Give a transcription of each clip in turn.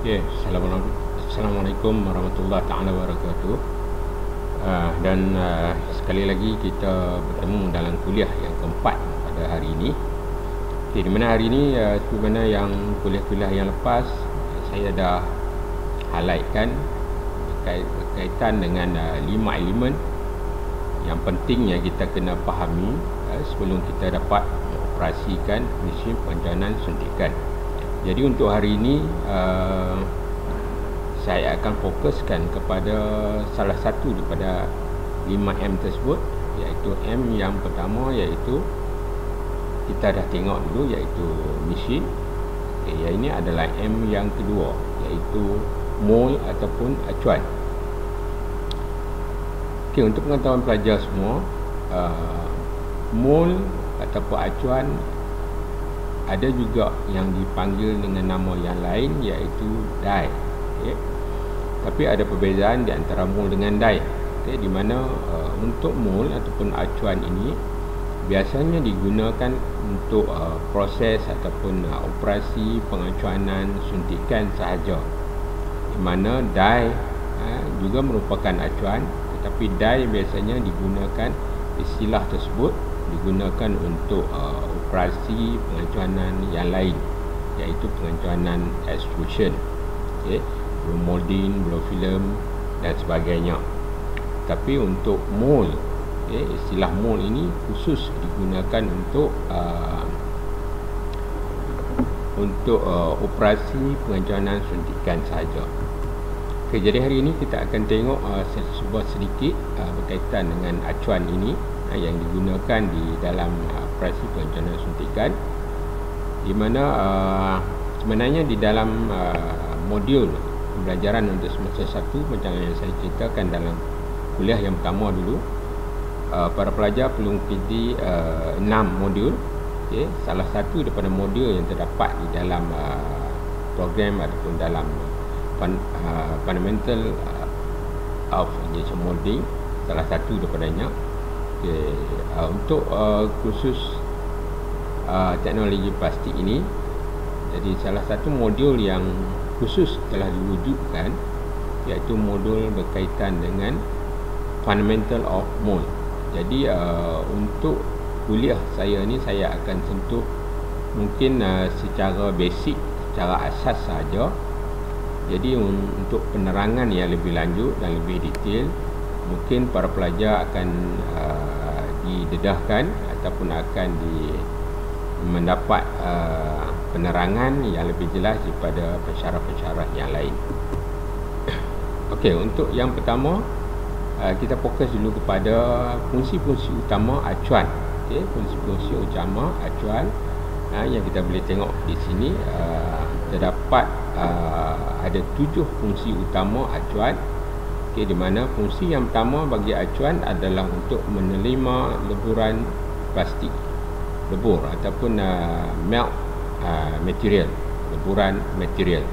Ya, Assalamualaikum warahmatullahi taala wabarakatuh. Sekali lagi kita bertemu dalam kuliah yang keempat pada hari ini. Di mana hari ini seperti mana yang kuliah-kuliah yang lepas saya dah highlightkan berkaitan dengan 5 elemen yang penting yang kita kena fahami sebelum kita dapat mengoperasikan mesin perancangan suntikan. Jadi untuk hari ini saya akan fokuskan kepada salah satu daripada 5M tersebut, iaitu M yang pertama, iaitu kita dah tengok dulu, iaitu mesin. Yang ini adalah M yang kedua, iaitu mol ataupun acuan. Untuk pengetahuan pelajar semua, mol ataupun acuan ada juga yang dipanggil dengan nama yang lain, iaitu die. Tapi ada perbezaan di antara mol dengan die. Di mana untuk mol ataupun acuan ini biasanya digunakan untuk proses ataupun operasi pengacuanan suntikan sahaja. Di mana die juga merupakan acuan, tetapi die biasanya digunakan, istilah tersebut digunakan untuk operasi pengacuanan yang lain, iaitu pengacuanan extrusion, blow molding, blow film dan sebagainya. Tapi untuk mol, istilah mol ini khusus digunakan untuk operasi pengacuanan suntikan sahaja. Jadi hari ini kita akan tengok sebuah sedikit berkaitan dengan acuan ini yang digunakan di dalam operasi pengacuanan suntikan, di mana sebenarnya di dalam modul pembelajaran untuk semester 1, macam yang saya ceritakan dalam kuliah yang pertama dulu, para pelajar perlu mengikuti 6 modul. Salah satu daripada modul yang terdapat di dalam program ataupun dalam fundamental of injection molding, salah satu daripadanya. Untuk khusus teknologi plastik ini, jadi salah satu modul yang khusus telah diwujudkan, iaitu modul berkaitan dengan fundamental of mold. Jadi untuk kuliah saya ni, saya akan sentuh mungkin secara basic, secara asas saja. Jadi untuk penerangan yang lebih lanjut dan lebih detail, mungkin para pelajar akan didedahkan ataupun akan mendapat penerangan yang lebih jelas daripada pensyarah-pensyarah yang lain. Untuk yang pertama, kita fokus dulu kepada fungsi-fungsi utama acuan. Fungsi-fungsi utama acuan yang kita boleh tengok di sini, terdapat ada 7 fungsi utama acuan. Di mana fungsi yang pertama bagi acuan adalah untuk menerima leburan plastik, lebur ataupun melt material, leburan material.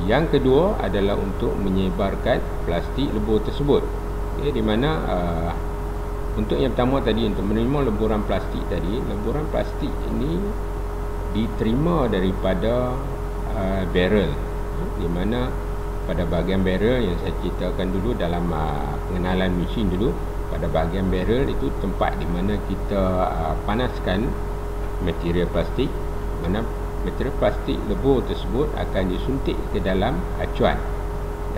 Yang kedua adalah untuk menyebarkan plastik lebur tersebut. Di mana untuk yang pertama tadi, untuk menerima leburan plastik tadi, leburan plastik ini diterima daripada barrel, di mana pada bahagian barrel yang saya ceritakan dulu dalam pengenalan mesin dulu, pada bahagian barrel itu tempat di mana kita panaskan material plastik, mana material plastik lebur tersebut akan disuntik ke dalam acuan,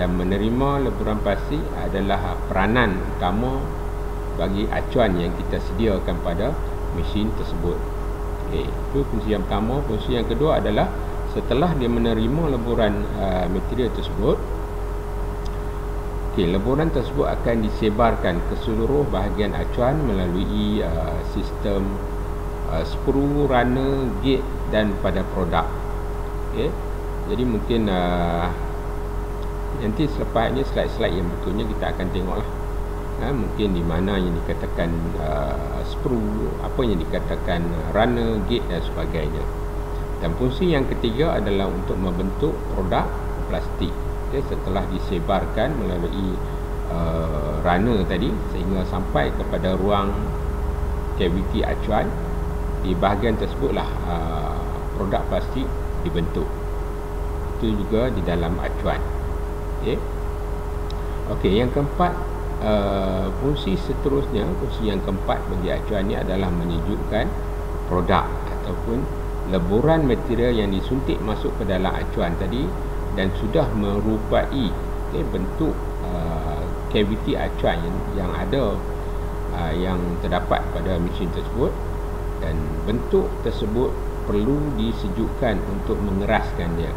dan menerima leburan plastik adalah peranan utama bagi acuan yang kita sediakan pada mesin tersebut. Itu fungsi yang pertama. Fungsi yang kedua adalah setelah dia menerima leburan material tersebut, leburan tersebut akan disebarkan ke seluruh bahagian acuan melalui sistem sprue, runner, gate dan pada produk. Jadi mungkin nanti selepas ini slide-slide yang betulnya kita akan tengoklah mungkin di mana yang dikatakan sprue, apa yang dikatakan runner, gate dan sebagainya. Dan fungsi yang ketiga adalah untuk membentuk produk plastik, setelah disebarkan melalui runner tadi sehingga sampai kepada ruang kaviti acuan. Di bahagian tersebutlah produk plastik dibentuk. Itu juga di dalam acuan. Okey, yang keempat, fungsi seterusnya, fungsi yang keempat bagi acuan ni adalah menyejukkan produk ataupun leburan material yang disuntik masuk ke dalam acuan tadi dan sudah merupai bentuk kaviti acuan yang ada, yang terdapat pada mesin tersebut, dan bentuk tersebut perlu disejukkan untuk mengeraskan dia.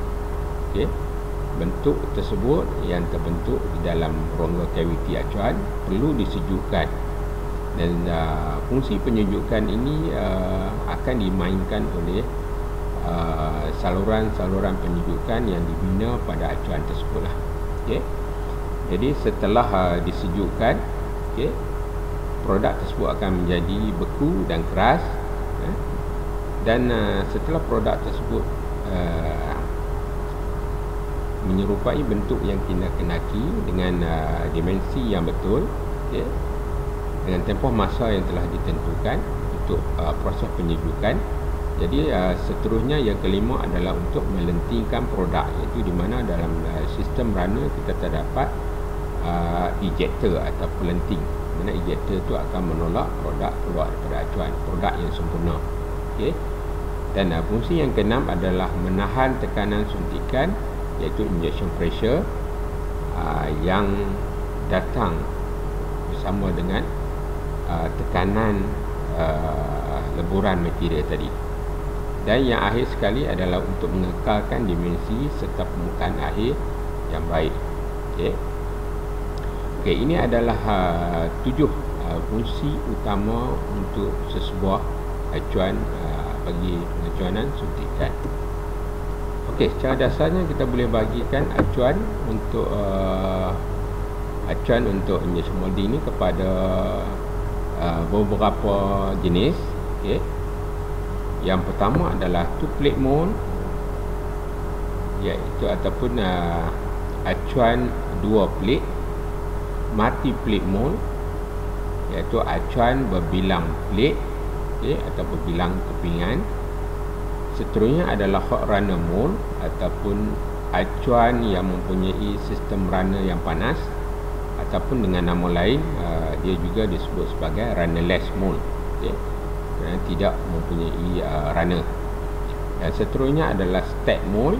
Bentuk tersebut yang terbentuk di dalam rongga kaviti acuan perlu disejukkan, dan fungsi penyejukan ini akan dimainkan oleh saluran-saluran penyejukan yang dibina pada acuan tersebut lah. Jadi setelah disejukkan, produk tersebut akan menjadi beku dan keras, dan setelah produk tersebut menyerupai bentuk yang kita kenaki dengan dimensi yang betul, dengan tempoh masa yang telah ditentukan untuk proses penyejukan. Jadi seterusnya yang kelima adalah untuk melentingkan produk, iaitu di mana dalam sistem runner kita terdapat ejector atau pelenting, mana ejector itu akan menolak produk keluar daripada acuan, produk yang sempurna. Dan fungsi yang keenam adalah menahan tekanan suntikan, iaitu injection pressure, yang datang bersama dengan tekanan leburan material tadi. Dan yang akhir sekali adalah untuk mengekalkan dimensi serta permukaan akhir yang baik. Ini adalah 7 fungsi utama untuk sesebuah acuan bagi pengacuanan suntikan. Secara dasarnya kita boleh bagikan acuan untuk injection molding ni kepada beberapa jenis. Yang pertama adalah two plate mold, iaitu ataupun acuan dua plate. Multi plate mold, iaitu acuan berbilang plate, atau berbilang kepingan. Seterusnya adalah hot runner mold, ataupun acuan yang mempunyai sistem runner yang panas, ataupun dengan nama lain dia juga disebut sebagai runnerless mold, kerana tidak mempunyai runner. Dan seterusnya adalah stack mold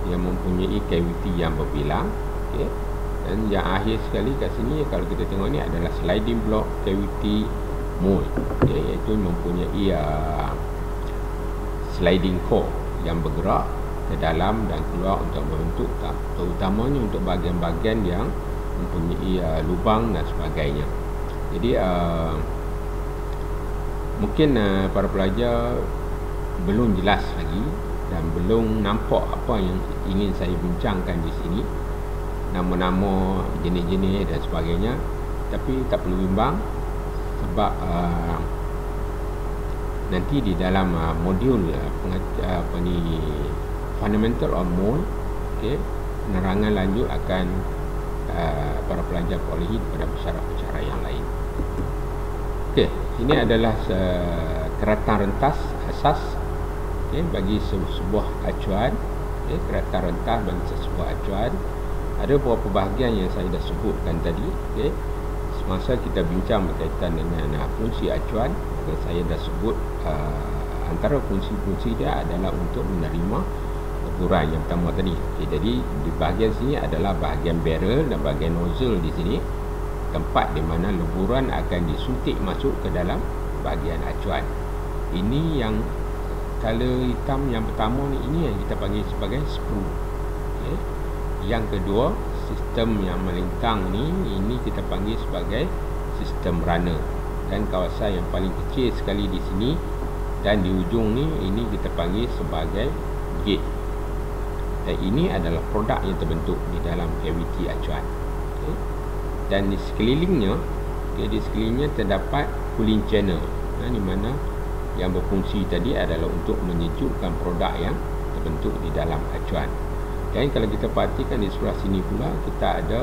yang mempunyai kaviti yang berbilang. Dan yang akhir sekali kat sini, kalau kita tengok ni, adalah sliding block cavity mold, iaitu mempunyai sliding core yang bergerak ke dalam dan keluar untuk membentuk, terutamanya untuk bahagian-bahagian yang mempunyai lubang dan sebagainya. Jadi mungkin para pelajar belum jelas lagi dan belum nampak apa yang ingin saya bincangkan di sini, nama-nama jenis-jenis dan sebagainya. Tapi tak perlu bimbang, sebab nanti di dalam modul fundamental of mold, penerangan lanjut akan para pelajar perolehi pada pensyarah-pensyarah yang lain. Ini adalah keratan rentas asas bagi sebuah acuan. Keratan rentas bagi sebuah acuan ada beberapa bahagian yang saya dah sebutkan tadi. Semasa kita bincang berkaitan dengan fungsi acuan, saya dah sebut antara fungsi-fungsi dia adalah untuk menerima leburan yang pertama tadi. Jadi di bahagian sini adalah bahagian barrel dan bahagian nozzle di sini, tempat di mana leburan akan disuntik masuk ke dalam bahagian acuan. Ini yang color hitam yang pertama ni, ini yang kita panggil sebagai sprue. Yang kedua, sistem yang melintang ni, ini kita panggil sebagai sistem runner. Dan kawasan yang paling kecil sekali di sini dan di ujung ni, ini kita panggil sebagai gate. Dan ini adalah produk yang terbentuk di dalam kaviti acuan. Dan di sekelilingnya, di sekelilingnya terdapat cooling channel, di mana yang berfungsi tadi adalah untuk menyejukkan produk yang terbentuk di dalam acuan. Dan kalau kita perhatikan di sebelah sini pula, kita ada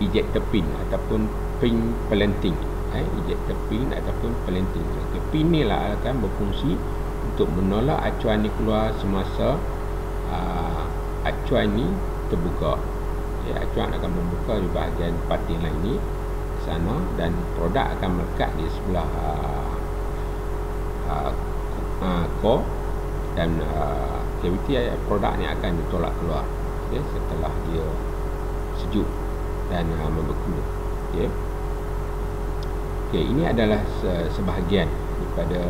ejector pin ataupun pin pelenting. Ejector pin ataupun pelenting. Pin ni lah akan berfungsi untuk menolak acuan ni keluar semasa acuan ni terbuka. Acuan akan membuka di bahagian parting line ni sana, dan produk akan melekat di sebelah core, dan cavity produk ni akan ditolak keluar setelah dia sejuk dan membeku. Ini adalah sebahagian daripada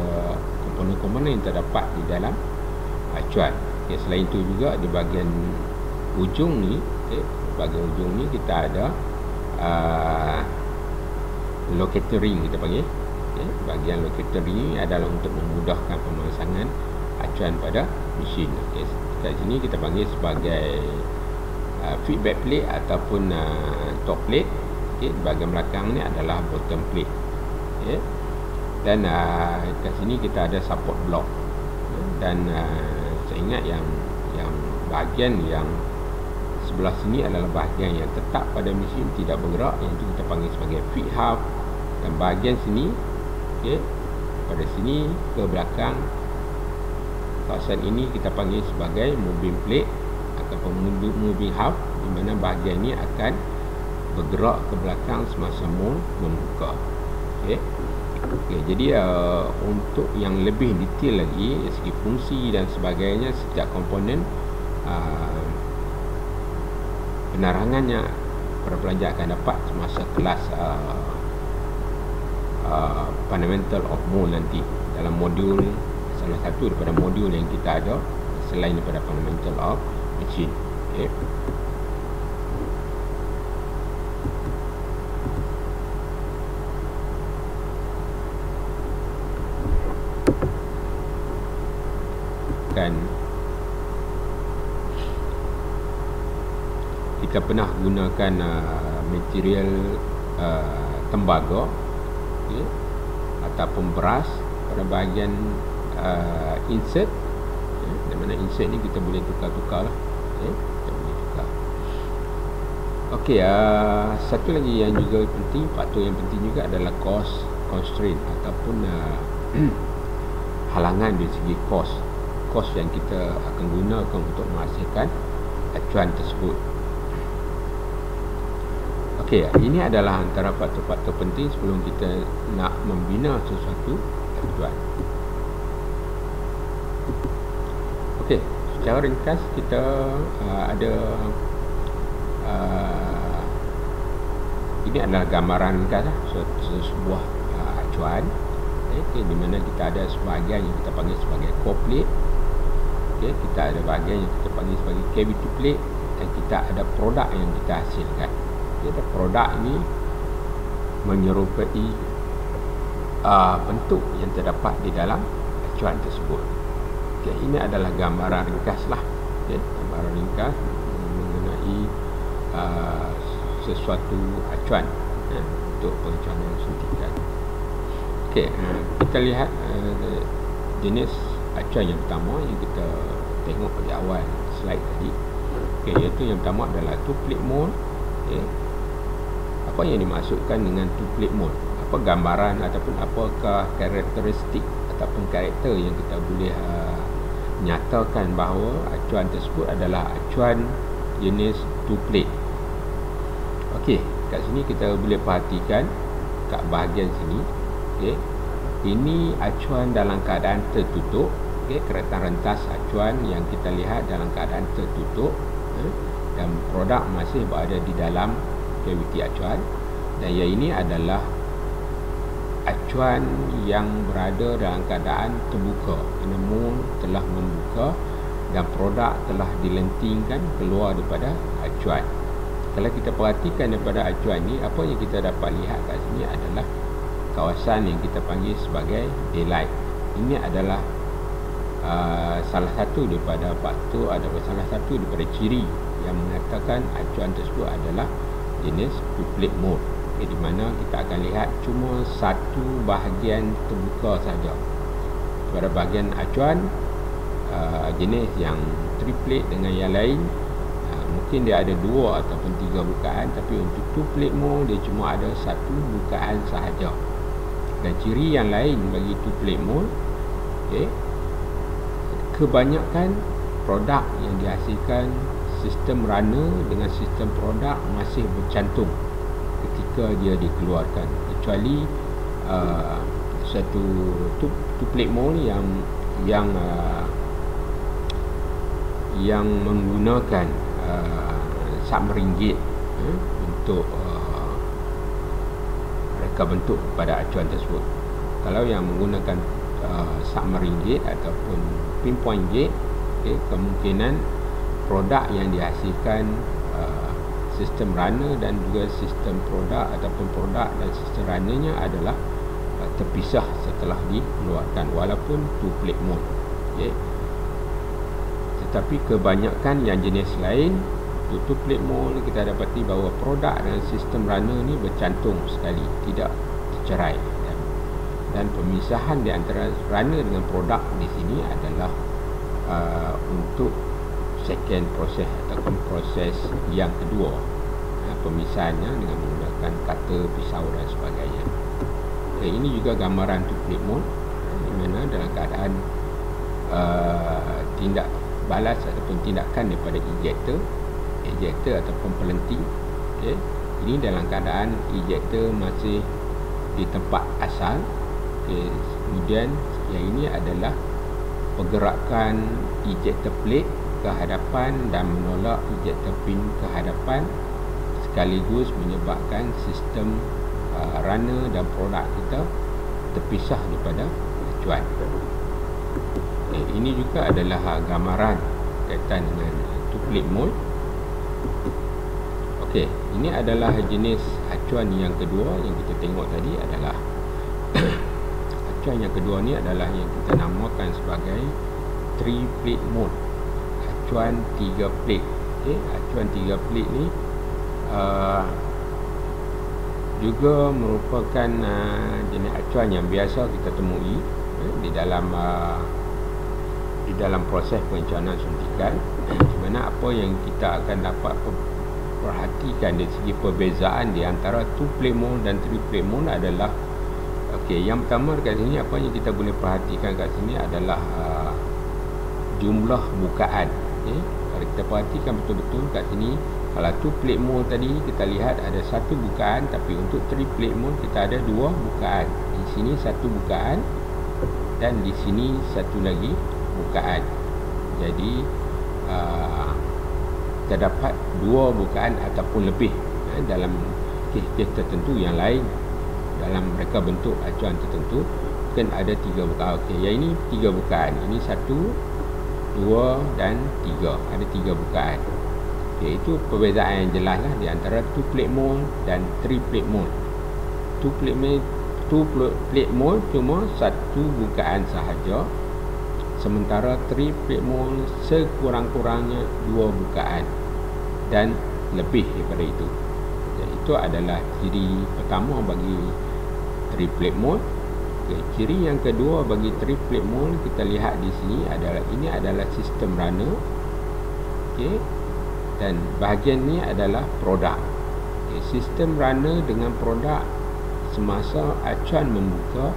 komponen-komponen yang terdapat di dalam acuan. Selain itu juga di bahagian ujung ni, bahagian ujung ni kita ada locator ring kita panggil. Bahagian locator ring ni adalah untuk memudahkan pemasangan acuan pada mesin. Kat sini kita panggil sebagai feedback plate ataupun top plate. Bahagian belakang ni adalah bottom plate. Dan kat sini kita ada support block. Dan saya ingat yang bahagian yang sebelah sini adalah bahagian yang tetap pada mesin, tidak bergerak, yang itu kita panggil sebagai feed hub. Dan bahagian sini, pada sini ke belakang kawasan ini kita panggil sebagai moving plate ataupun moving hub, di mana bahagian ini akan bergerak ke belakang semasa mold membuka. Jadi untuk yang lebih detail lagi dari segi fungsi dan sebagainya setiap komponen, penerangannya para pelajar akan dapat semasa kelas fundamental of mold nanti, dalam modul, salah satu daripada modul yang kita ada selain daripada fundamental of machine. Dan kita pernah gunakan material tembaga ataupun beras pada bahagian insert, di mana insert ni kita boleh tukar-tukar lah. Kita boleh tukar. Satu lagi yang juga penting, faktor yang penting juga adalah cost constraint ataupun halangan dari segi cost yang kita akan gunakan untuk menghasilkan acuan tersebut. Ini adalah antara faktor-faktor penting sebelum kita nak membina sesuatu acuan. Secara ringkas kita ada ini adalah gambaran ringkas sebuah acuan, di mana kita ada sebahagian yang kita panggil sebagai core plate, kita ada bahagian yang kita panggil sebagai cavity plate, dan kita ada produk yang kita hasilkan. Produk ini menyerupai bentuk yang terdapat di dalam acuan tersebut. Ini adalah gambaran ringkas lah, gambaran ringkas mengenai sesuatu acuan untuk perancangan suntikan. Kita lihat jenis acuan yang pertama yang kita tengok di awal slide tadi. Iaitu yang pertama adalah two plate mold. Apa yang dimaksudkan dengan two plate mold? Apa gambaran ataupun apakah karakteristik ataupun karakter yang kita boleh nyatakan bahawa acuan tersebut adalah acuan jenis two plate? Kat sini kita boleh perhatikan kat bahagian sini. Ini acuan dalam keadaan tertutup. Kereta rentas acuan yang kita lihat dalam keadaan tertutup, dan produk masih berada di dalam cavity acuan. Dan yang ini adalah acuan yang berada dalam keadaan terbuka, mold telah membuka dan produk telah dilentingkan keluar daripada acuan. Kalau kita perhatikan daripada acuan ni, apa yang kita dapat lihat kat sini adalah kawasan yang kita panggil sebagai daylight. Ini adalah salah satu daripada faktor, salah satu daripada ciri yang mengatakan acuan tersebut adalah jenis two plate mold, di mana kita akan lihat cuma satu bahagian terbuka saja. Pada bahagian acuan jenis yang three plate dengan yang lain, mungkin dia ada 2 ataupun 3 bukaan, tapi untuk two plate mold dia cuma ada satu bukaan sahaja. Dan ciri yang lain bagi two plate mold, kebanyakan produk yang dihasilkan sistem runner dengan sistem produk masih bercantum ketika dia dikeluarkan, kecuali satu two plate mold yang menggunakan submarine gate untuk reka bentuk pada acuan tersebut. Kalau yang menggunakan submarine gate ataupun pinpoint gate, kemungkinan produk yang dihasilkan sistem runner dan juga sistem produk ataupun produk dan sistem runnernya adalah terpisah setelah dikeluarkan, walaupun two plate mode. Tetapi kebanyakan yang jenis lain, two plate mode, kita dapati bahawa produk dan sistem runner ni bercantum sekali, tidak tercerai, dan pemisahan di antara runner dengan produk di sini adalah untuk second proses ataupun proses yang kedua, pemisahannya dengan menggunakan cutter, pisau dan sebagainya. Ini juga gambaran two plate mode, di mana dalam keadaan tindak balas ataupun tindakan daripada ejector ataupun pelenting. Ini dalam keadaan ejector masih di tempat asal. Kemudian yang ini adalah pergerakan ejector plate ke hadapan dan menolak ejector pin ke hadapan, sekaligus menyebabkan sistem runner dan produk kita terpisah daripada acuan. Ini juga adalah gambaran kaitan dengan two plate mode. Ini adalah jenis acuan yang kedua yang kita tengok tadi adalah acuan yang kedua ni adalah yang kita namakan sebagai three plate mode, acuan 3 plate. Acuan 3 plate ni juga merupakan jenis acuan yang biasa kita temui di dalam proses perencanaan suntikan, di mana apa yang kita akan dapat perhatikan dari segi perbezaan di antara two plate mode dan three plate mode adalah, yang pertama dekat sini, apa yang kita boleh perhatikan kat sini adalah jumlah bukaan. Kalau kita perhatikan betul-betul kat sini, kalau two plate mode tadi kita lihat ada satu bukaan, tapi untuk three plate mode kita ada dua bukaan. Di sini satu bukaan dan di sini satu lagi bukaan. Jadi terdapat dua bukaan ataupun lebih dalam kes-kes tertentu yang lain. Dalam mereka bentuk acuan tertentu mungkin ada 3 bukaan. Yang ini 3 bukaan. Ini 1, 2 dan 3. Ada 3 bukaan. Itu perbezaan yang jelas lah di antara two plate mode dan three plate mode. Two plate mode cuma satu bukaan sahaja, sementara three plate mode sekurang-kurangnya 2 bukaan dan lebih daripada itu. Itu adalah ciri pertama bagi three plate mode. Ciri yang kedua bagi three plate mode kita lihat di sini adalah, ini adalah sistem runner. Dan bahagian ni adalah produk. Sistem runner dengan produk, semasa acuan membuka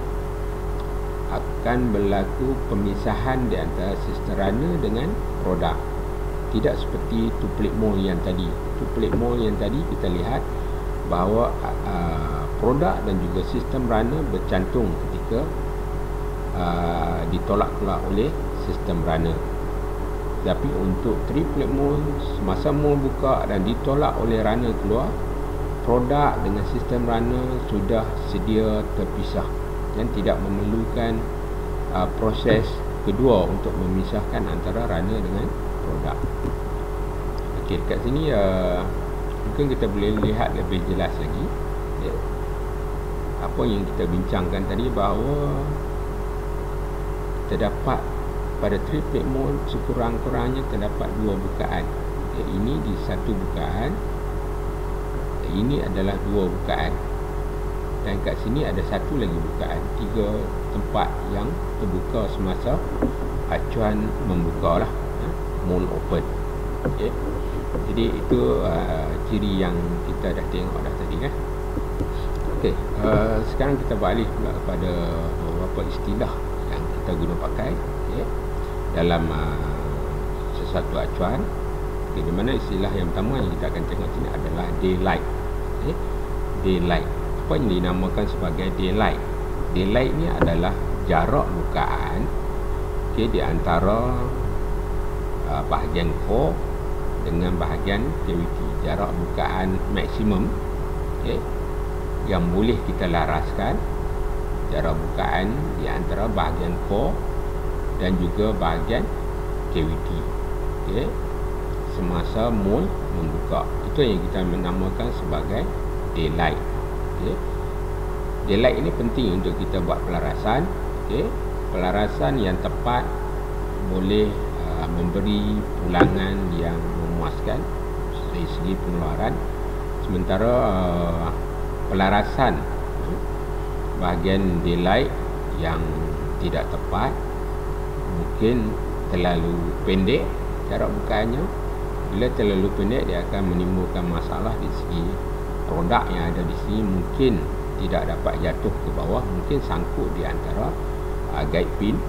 akan berlaku pemisahan di antara sistem runner dengan produk. Tidak seperti two plate mode yang tadi. Two plate mode yang tadi kita lihat bahawa produk dan juga sistem runner bercantum ketika ditolak-tolak oleh sistem runner. Tapi untuk three plate mode, semasa mode buka dan ditolak oleh runner keluar, produk dengan sistem runner sudah sedia terpisah dan tidak memerlukan proses kedua untuk memisahkan antara runner dengan produk. Dekat sini mungkin kita boleh lihat lebih jelas lagi apa yang kita bincangkan tadi, bahawa terdapat pada three plate mode sekurang-kurangnya terdapat 2 bukaan. Ini di satu bukaan, ini adalah 2 bukaan, dan kat sini ada satu lagi bukaan. 3 tempat yang terbuka semasa acuan membuka lah, mode open. Jadi itu ciri yang kita dah tengok dah tadi kan. Sekarang kita balik pula kepada beberapa istilah yang kita guna pakai. dalam sesuatu acuan. Okay, di mana istilah yang pertama yang kita akan tengok sini adalah daylight. Okay. Daylight. Apa yang dinamakan sebagai daylight? Daylight ni adalah jarak bukaan, okay, di antara bahagian core dengan bahagian cavity. Jarak bukaan maksimum, okay, yang boleh kita laraskan, jarak bukaan di antara bahagian core dan juga bahagian cavity, okay, semasa mold membuka. Itu yang kita menamakan sebagai daylight. Okay. Daylight ini penting untuk kita buat pelarasan. Okay. Pelarasan yang tepat boleh memberi pulangan yang memuaskan dari segi pengeluaran. Sementara pelarasan bahagian daylight yang tidak tepat, mungkin terlalu pendek jarak bukaannya. Bila terlalu pendek, dia akan menimbulkan masalah di segi produk yang ada di sini. Mungkin tidak dapat jatuh ke bawah, mungkin sangkut di antara guide pin,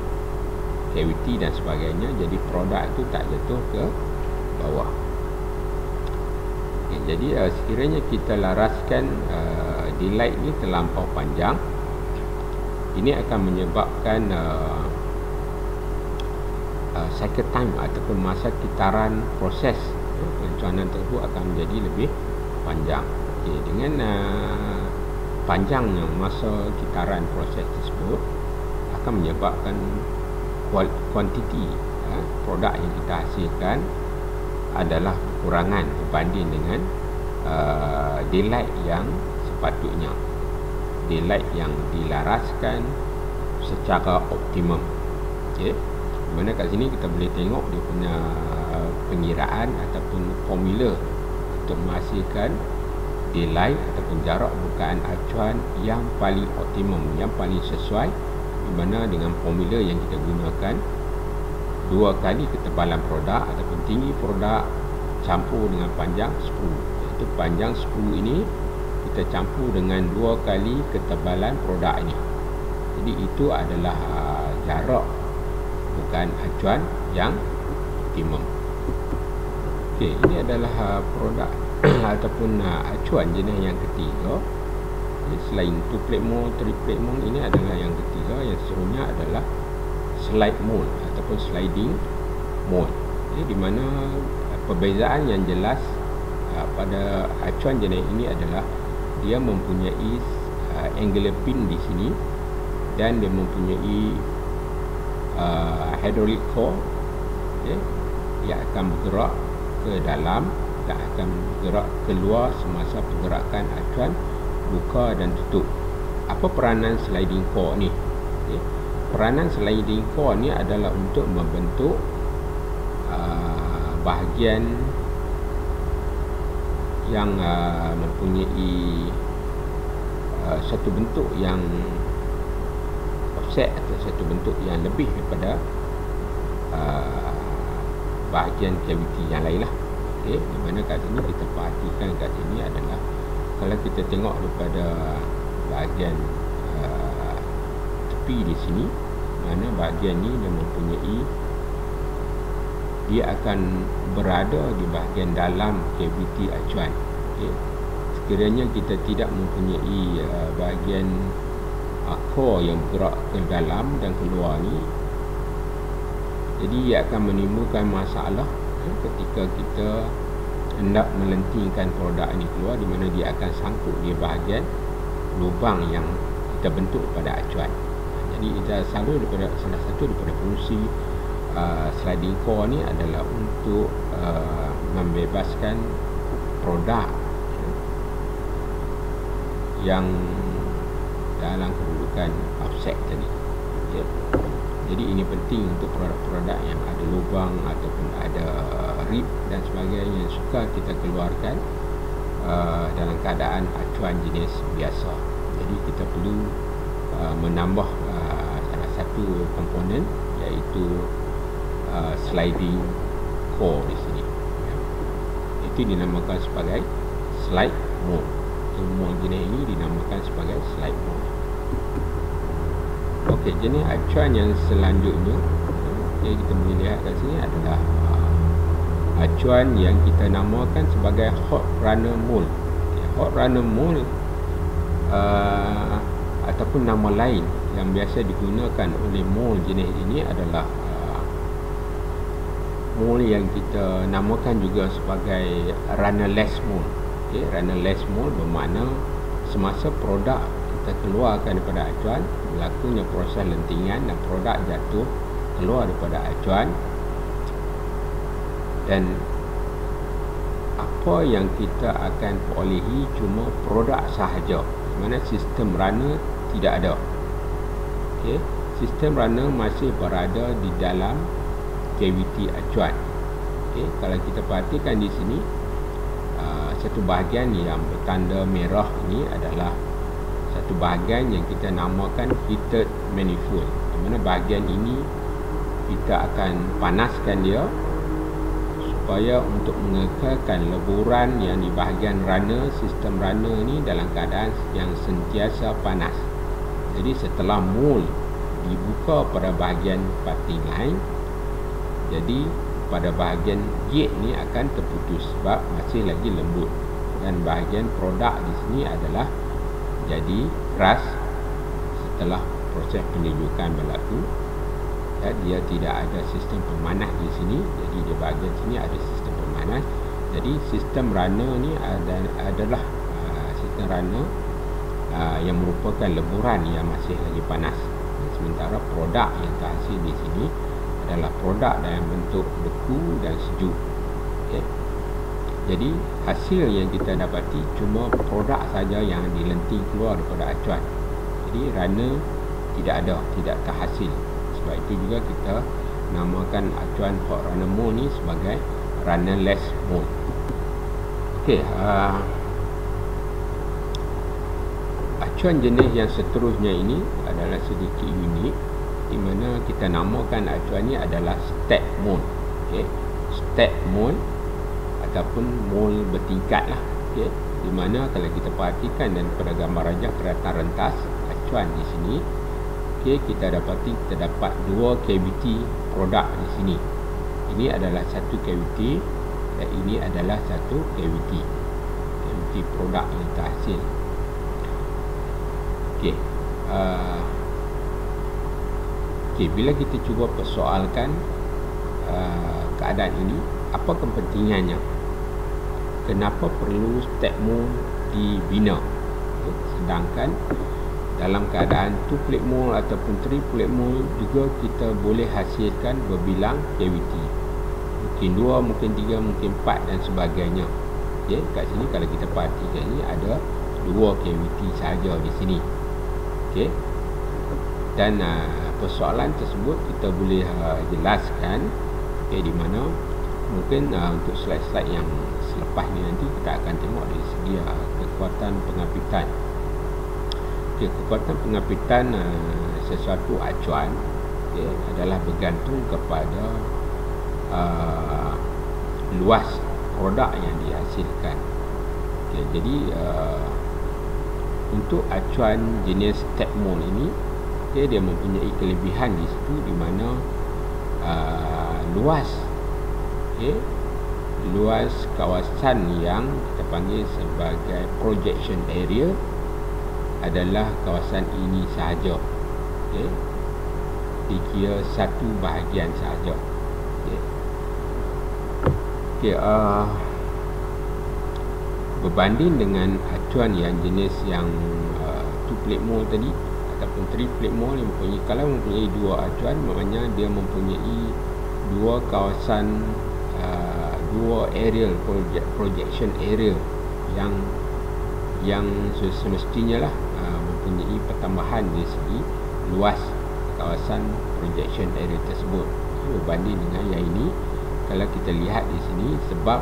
cavity dan sebagainya. Jadi produk itu tak jatuh ke bawah. Okay, jadi sekiranya kita laraskan daylight ni terlampau panjang, ini akan menyebabkan cycle time ataupun masa kitaran proses pelancaran tersebut akan menjadi lebih panjang. Okay, dengan panjangnya masa kitaran proses tersebut akan menyebabkan kuantiti produk yang kita hasilkan adalah kekurangan berbanding dengan daylight yang sepatutnya, daylight yang dilaraskan secara optimum. Okay. Mana kat sini kita boleh tengok dia punya pengiraan ataupun formula untuk menghasilkan daylight ataupun jarak bukaan acuan yang paling optimum, yang paling sesuai, di mana dengan formula yang kita gunakan 2 kali ketebalan produk ataupun tinggi produk campur dengan panjang skru. Iaitu panjang skru ini kita campur dengan 2 kali ketebalan produk ini. Jadi itu adalah jarak bukaan acuan yang optimum. Okey, ini adalah produk ataupun acuan jenis yang ketiga. Selain 2 plate mold, 3 plate mold, ini adalah yang ketiga. Yang seterusnya adalah slide mold ataupun sliding mold. Jadi di mana perbezaan yang jelas pada acuan jenis ini adalah dia mempunyai angular pin di sini dan dia mempunyai hydraulic core, okay, yang akan bergerak ke dalam dan akan bergerak keluar semasa pergerakan acuan buka dan tutup. Apa peranan sliding core ni? Okay. Peranan sliding core ni adalah untuk membentuk bahagian yang mempunyai satu bentuk yang offset atau satu bentuk yang lebih daripada bahagian cavity yang lain lah. Okay. Di mana kat sini kita perhatikan kat sini adalah kalau kita tengok daripada bahagian tepi di sini, mana bahagian ni dia mempunyai, dia akan berada di bahagian dalam cavity acuan. Okay. Sekiranya kita tidak mempunyai bahagian core yang bergerak ke dalam dan keluar ni, jadi ia akan menimbulkan masalah ketika kita hendak melentingkan produk ini keluar, di mana dia akan sangkut di bahagian lubang yang kita bentuk pada acuan. Jadi kita salah satu daripada fungsi sliding core ni adalah untuk membebaskan produk yang dalam kedudukan offset tadi. Okay. Jadi ini penting untuk produk-produk yang ada lubang ataupun ada rip dan sebagainya yang suka kita keluarkan dalam keadaan acuan jenis biasa. Jadi kita perlu menambah salah satu komponen, iaitu sliding core di sini. Itu dinamakan sebagai slide mold. Mold jenis ini dinamakan sebagai slide mold. Okey, jenis acuan yang selanjutnya Jadi kita boleh lihat kat sini adalah acuan yang kita namakan sebagai hot runner mole. Hot runner mole ataupun nama lain yang biasa digunakan oleh mole jenis ini adalah mole yang kita namakan juga sebagai runnerless mole. Runnerless mole bermakna semasa produk kita keluarkan daripada acuan, berlakunya proses lentingan dan produk jatuh keluar daripada acuan, dan apa yang kita akan perolehi cuma produk sahaja, di mana sistem runner tidak ada. Sistem runner masih berada di dalam kaviti acuan. Kalau kita perhatikan di sini, satu bahagian yang bertanda merah ini adalah satu bahagian yang kita namakan heated manifold, di mana bahagian ini kita akan panaskan dia supaya untuk mengekalkan leburan yang di bahagian runner, sistem runner ni dalam keadaan yang sentiasa panas. Jadi setelah mole dibuka pada bahagian parting line, jadi pada bahagian gate ni akan terputus sebab masih lagi lembut, dan bahagian produk di sini adalah jadi keras setelah proses penyejukan berlaku. Dan dia tidak ada sistem pemanas di sini, jadi di bahagian sini ada sistem pemanas. Jadi sistem runner ni adalah sistem runner yang merupakan leburan yang masih lagi panas, sementara produk yang terhasil di sini adalah produk dalam bentuk beku dan sejuk. Jadi hasil yang kita dapati cuma produk saja yang dilenting keluar daripada acuan. Jadi runner tidak terhasil. Sebab itu juga kita namakan acuan hot runner mole ni sebagai runnerless mole. Acuan jenis yang seterusnya ini adalah sedikit unik, di mana kita namakan acuan ni adalah stack mole. Stack mole ataupun mole bertingkat lah. Di mana kalau kita perhatikan dan pada gambar rajah keratan rentas acuan di sini, kita dapati terdapat dua kaviti produk di sini. Ini adalah satu kaviti dan ini adalah satu kaviti produk yang terhasil. Bila kita cuba persoalkan keadaan ini, apa kepentingannya? Kenapa perlu stack mole dibina? Sedangkan dalam keadaan 2 plate mole ataupun 3 plate mole juga kita boleh hasilkan berbilang kaviti. Mungkin 2, mungkin 3, mungkin 4 dan sebagainya. Kat sini kalau kita perhatikan ini ada 2 kaviti sahaja di sini. Dan persoalan tersebut kita boleh jelaskan di mana mungkin untuk slide-slide yang selepas ni nanti kita akan tengok dari segi kekuatan pengapitan. Kekuatan pengapitan sesuatu acuan adalah bergantung kepada luas produk yang dihasilkan. Jadi untuk acuan jenis stack mole ini, dia mempunyai kelebihan di situ, di mana luas kawasan yang kita panggil sebagai projection area adalah kawasan ini sahaja. Dikira satu bahagian sahaja. Berbanding dengan acuan yang jenis yang 2 plate mole tadi ataupun 3 plate mole yang mempunyai dua acuan, maknanya dia mempunyai dua kawasan, dua aerial projection area yang semestinya lah mempunyai pertambahan dari segi luas kawasan projection area tersebut. Berbanding dengan yang ini, kalau kita lihat di sini, sebab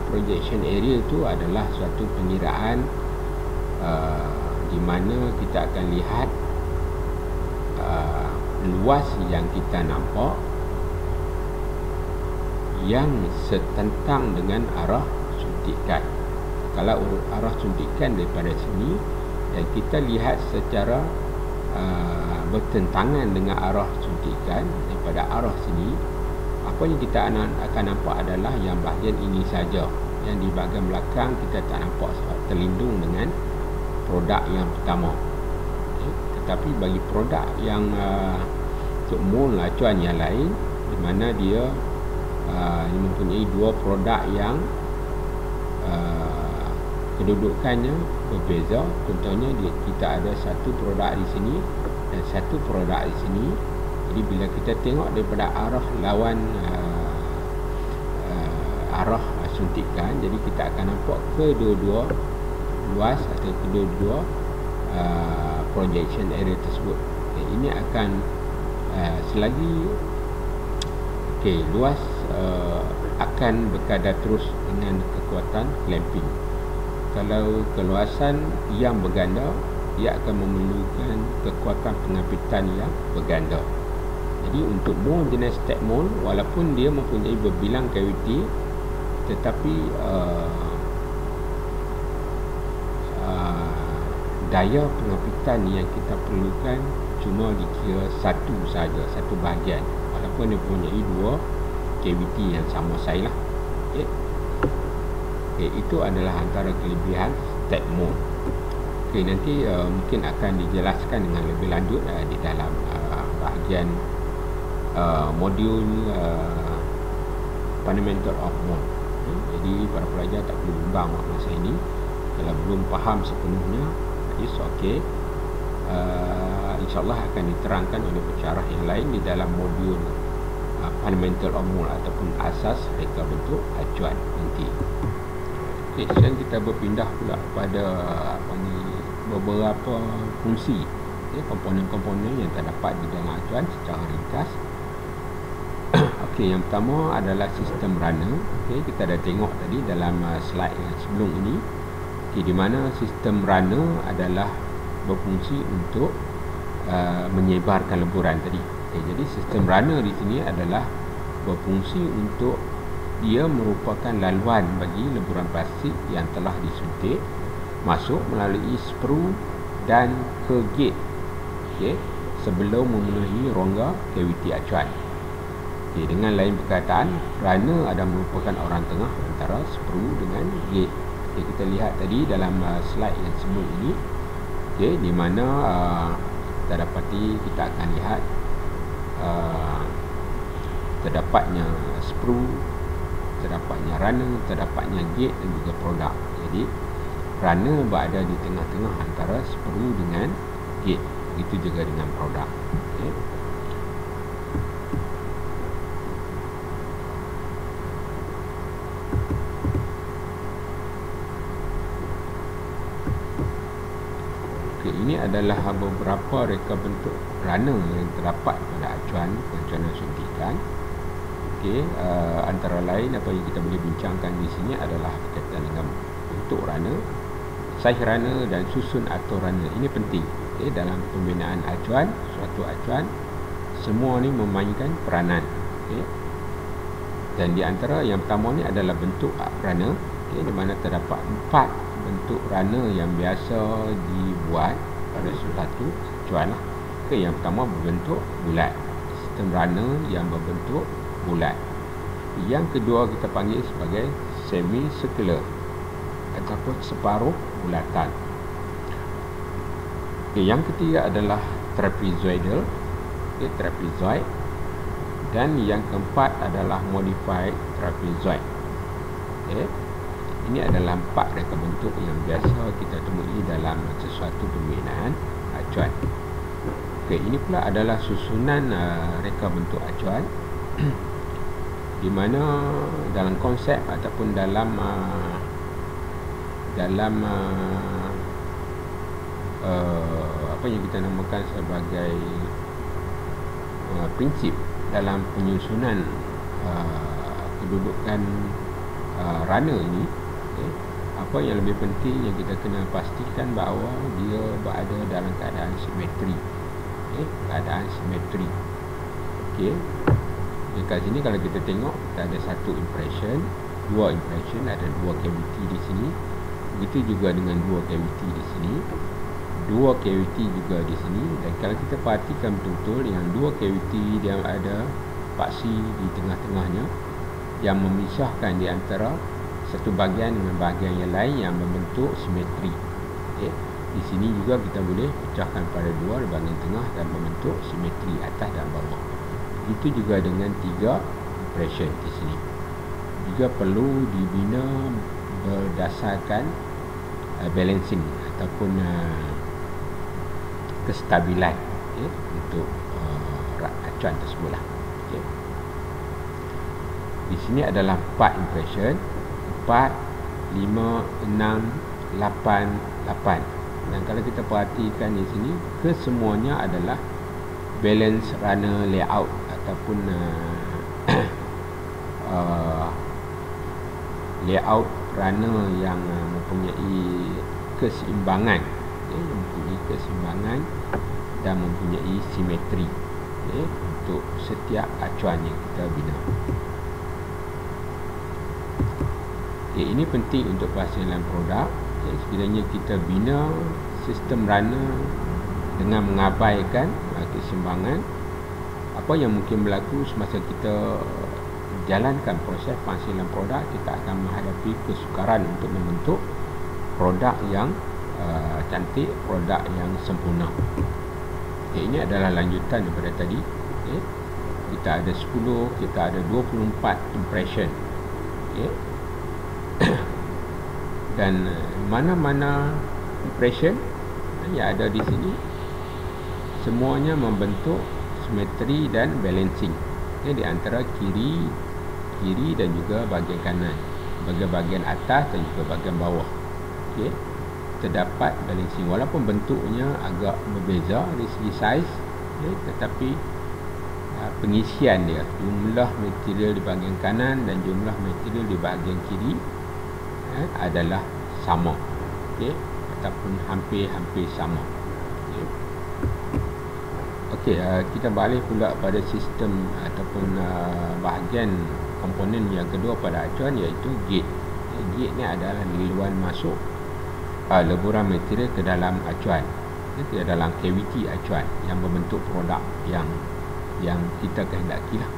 projection area itu adalah suatu pengiraan di mana kita akan lihat luas yang kita nampak yang setentang dengan arah suntikan. Kalau arah suntikan daripada sini dan kita lihat secara bertentangan dengan arah suntikan daripada arah sini, apa yang kita akan nampak adalah yang bahagian ini saja. Yang di bahagian belakang kita tak nampak sebab terlindung dengan produk yang pertama. Tetapi bagi produk yang untuk mol acuan yang lain, di mana dia mempunyai dua produk yang kedudukannya berbeza. Contohnya kita ada satu produk di sini dan satu produk di sini. Jadi bila kita tengok daripada arah lawan arah suntikan, jadi kita akan nampak kedua-dua luas atau kedua-dua projection area tersebut. Ini akan selagi luas akan berkadar terus dengan kekuatan clamping. Kalau keluasan yang berganda, ia akan memerlukan kekuatan pengampitan yang berganda. Jadi untuk mol jenis step mol, walaupun dia mempunyai berbilang kaviti, tetapi daya pengampitan yang kita perlukan cuma dikira satu saja, satu bahagian, walaupun dia mempunyai dua kaviti yang sama saiz lah. Itu adalah antara kelebihan step mode. Nanti mungkin akan dijelaskan dengan lebih lanjut di dalam bahagian modul fundamental of mode. Jadi para pelajar tak perlu bimbang masa ini kalau belum faham sepenuhnya. It's okay. InsyaAllah akan diterangkan oleh pensyarah yang lain di dalam modul fundamental of mode ataupun asas reka bentuk acuan nanti. Sekarang kita berpindah pula pada beberapa fungsi, komponen-komponen yang terdapat di dalam acuan secara ringkas. Yang pertama adalah sistem runner. Kita dah tengok tadi dalam slide yang sebelum ini, di mana sistem runner adalah berfungsi untuk menyebarkan lemburan tadi. Jadi sistem runner di sini adalah berfungsi untuk dia merupakan laluan bagi lemburan plastik yang telah disuntik masuk melalui sprue dan ke gate sebelum memenuhi rongga kaviti acuan. Dengan lain perkataan, runner adalah merupakan orang tengah antara sprue dengan gate. Kita lihat tadi dalam slide yang sebelum ini, di mana kita dapati, kita akan lihat terdapatnya sprue, terdapatnya runner, terdapatnya gate dan juga produk. Jadi runner berada di tengah-tengah antara sprue dengan gate. Begitu juga dengan produk. Ini adalah beberapa reka bentuk runner yang terdapat pada acuan perancangan suntikan. Antara lain apa yang kita boleh bincangkan di sini adalah berkaitan dengan bentuk runner, saiz runner dan susun atur runner. Ini penting dalam pembinaan acuan. Suatu acuan semua ni memainkan peranan. Dan di antara yang pertama ni adalah bentuk runner, di mana terdapat 4 bentuk runner yang biasa dibuat pada suatu acuan lah. Yang pertama berbentuk bulat, sistem runner yang berbentuk bulat. Yang kedua kita panggil sebagai semi circular ataupun separuh bulatan. Yang ketiga adalah trapezoidal, trapezoid. Dan yang keempat adalah modified trapezoid. Ini adalah 4 reka bentuk yang biasa kita temui dalam sesuatu pembinaan acuan. Ini pula adalah susunan reka bentuk acuan di mana dalam konsep ataupun dalam apa yang kita namakan sebagai prinsip dalam penyusunan kedudukan runner ini. Apa yang lebih penting yang kita kena pastikan bahawa dia berada dalam keadaan simetri. Keadaan simetri. Dekat sini kalau kita tengok, kita ada satu impression, dua impression, ada dua cavity di sini. Begitu juga dengan dua cavity di sini dua cavity juga di sini, dan kalau kita perhatikan betul-betul yang dua cavity dia ada paksi di tengah-tengahnya yang memisahkan di antara satu bahagian dengan bahagian yang lain yang membentuk simetri. Okay. Di sini juga kita boleh pecahkan pada dua di bahagian tengah dan membentuk simetri atas dan bawah. Itu juga dengan 3 impression di sini. Juga perlu dibina berdasarkan balancing ataupun kestabilan, okay, untuk acuan tersebut lah. Okay. Di sini adalah 4 impression, 4, 5, 6, 8, 8. Dan kalau kita perhatikan di sini, kesemuanya adalah balance runner layout ataupun layout runner yang mempunyai keseimbangan, okay, mempunyai keseimbangan dan mempunyai simetri, okay, untuk setiap acuan yang kita bina. Okay, ini penting untuk perhasilan produk. Okay, sekiranya kita bina sistem runner dengan mengabaikan keseimbangan, apa yang mungkin berlaku semasa kita jalankan proses penghasilan produk, kita akan menghadapi kesukaran untuk membentuk produk yang cantik, produk yang sempurna. Okay, ini adalah lanjutan daripada tadi. Okay, kita ada 10, kita ada 24 impression. Okay. Dan mana-mana impression yang ada di sini semuanya membentuk simetri dan balancing, okay, di antara kiri dan juga bahagian kanan, bahagian atas dan juga bahagian bawah. Okay. Terdapat balancing walaupun bentuknya agak berbeza dari segi saiz, okay, tetapi pengisian dia, jumlah material di bahagian kanan dan jumlah material di bahagian kiri adalah sama, okay, ataupun hampir-hampir sama. Okey, kita balik pula pada sistem ataupun bahagian komponen yang kedua pada acuan, iaitu gate. Gate ni adalah liluan masuk leburan material ke dalam acuan, ke dalam cavity acuan yang membentuk produk yang kita kehendaki lah.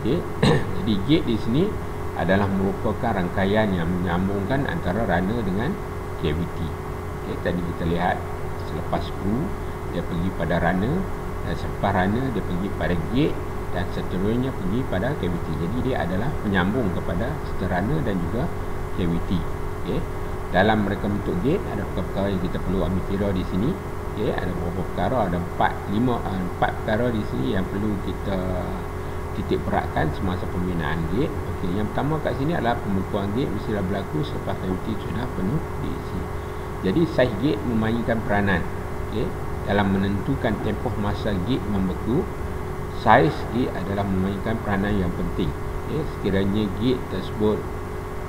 Okay. Jadi gate di sini adalah merupakan rangkaian yang menyambungkan antara runner dengan cavity. Okay. Tadi kita lihat selepas screw dia pergi pada runner, dan selepas runner dia pergi pada gate, dan seterusnya pergi pada cavity. Jadi dia adalah penyambung kepada runner dan juga cavity. Okay. Dalam mereka bentuk gate ada perkara-perkara yang kita perlu ambil kira di sini. Okay. Ada beberapa perkara, ada 4 perkara di sini yang perlu kita titik beratkan semasa pembinaan gate. Okay. Yang pertama kat sini adalah pembekuan gate mestilah berlaku selepas cavity sudah penuh diisi. Jadi saiz gate memainkan peranan, okay, dalam menentukan tempoh masa gate membeku. Saiz gate adalah memainkan peranan yang penting. Okay. Sekiranya gate tersebut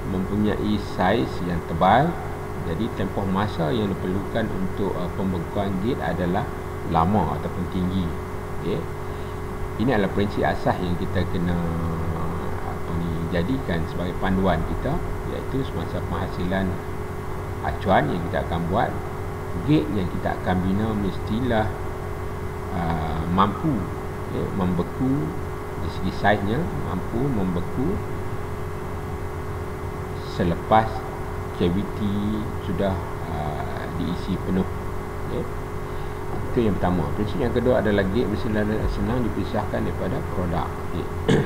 mempunyai saiz yang tebal, jadi tempoh masa yang diperlukan untuk pembekuan gate adalah lama ataupun tinggi. Okay. Ini adalah prinsip asas yang kita kena jadikan sebagai panduan kita, iaitu semasa penghasilan acuan yang kita akan buat, gate yang kita akan bina mestilah mampu, okay, membeku dari segi saiznya, mampu membeku selepas cavity sudah diisi penuh. Okay. Itu yang pertama. Prinsip yang kedua adalah gate mestilah senang dipisahkan daripada produk. Okay.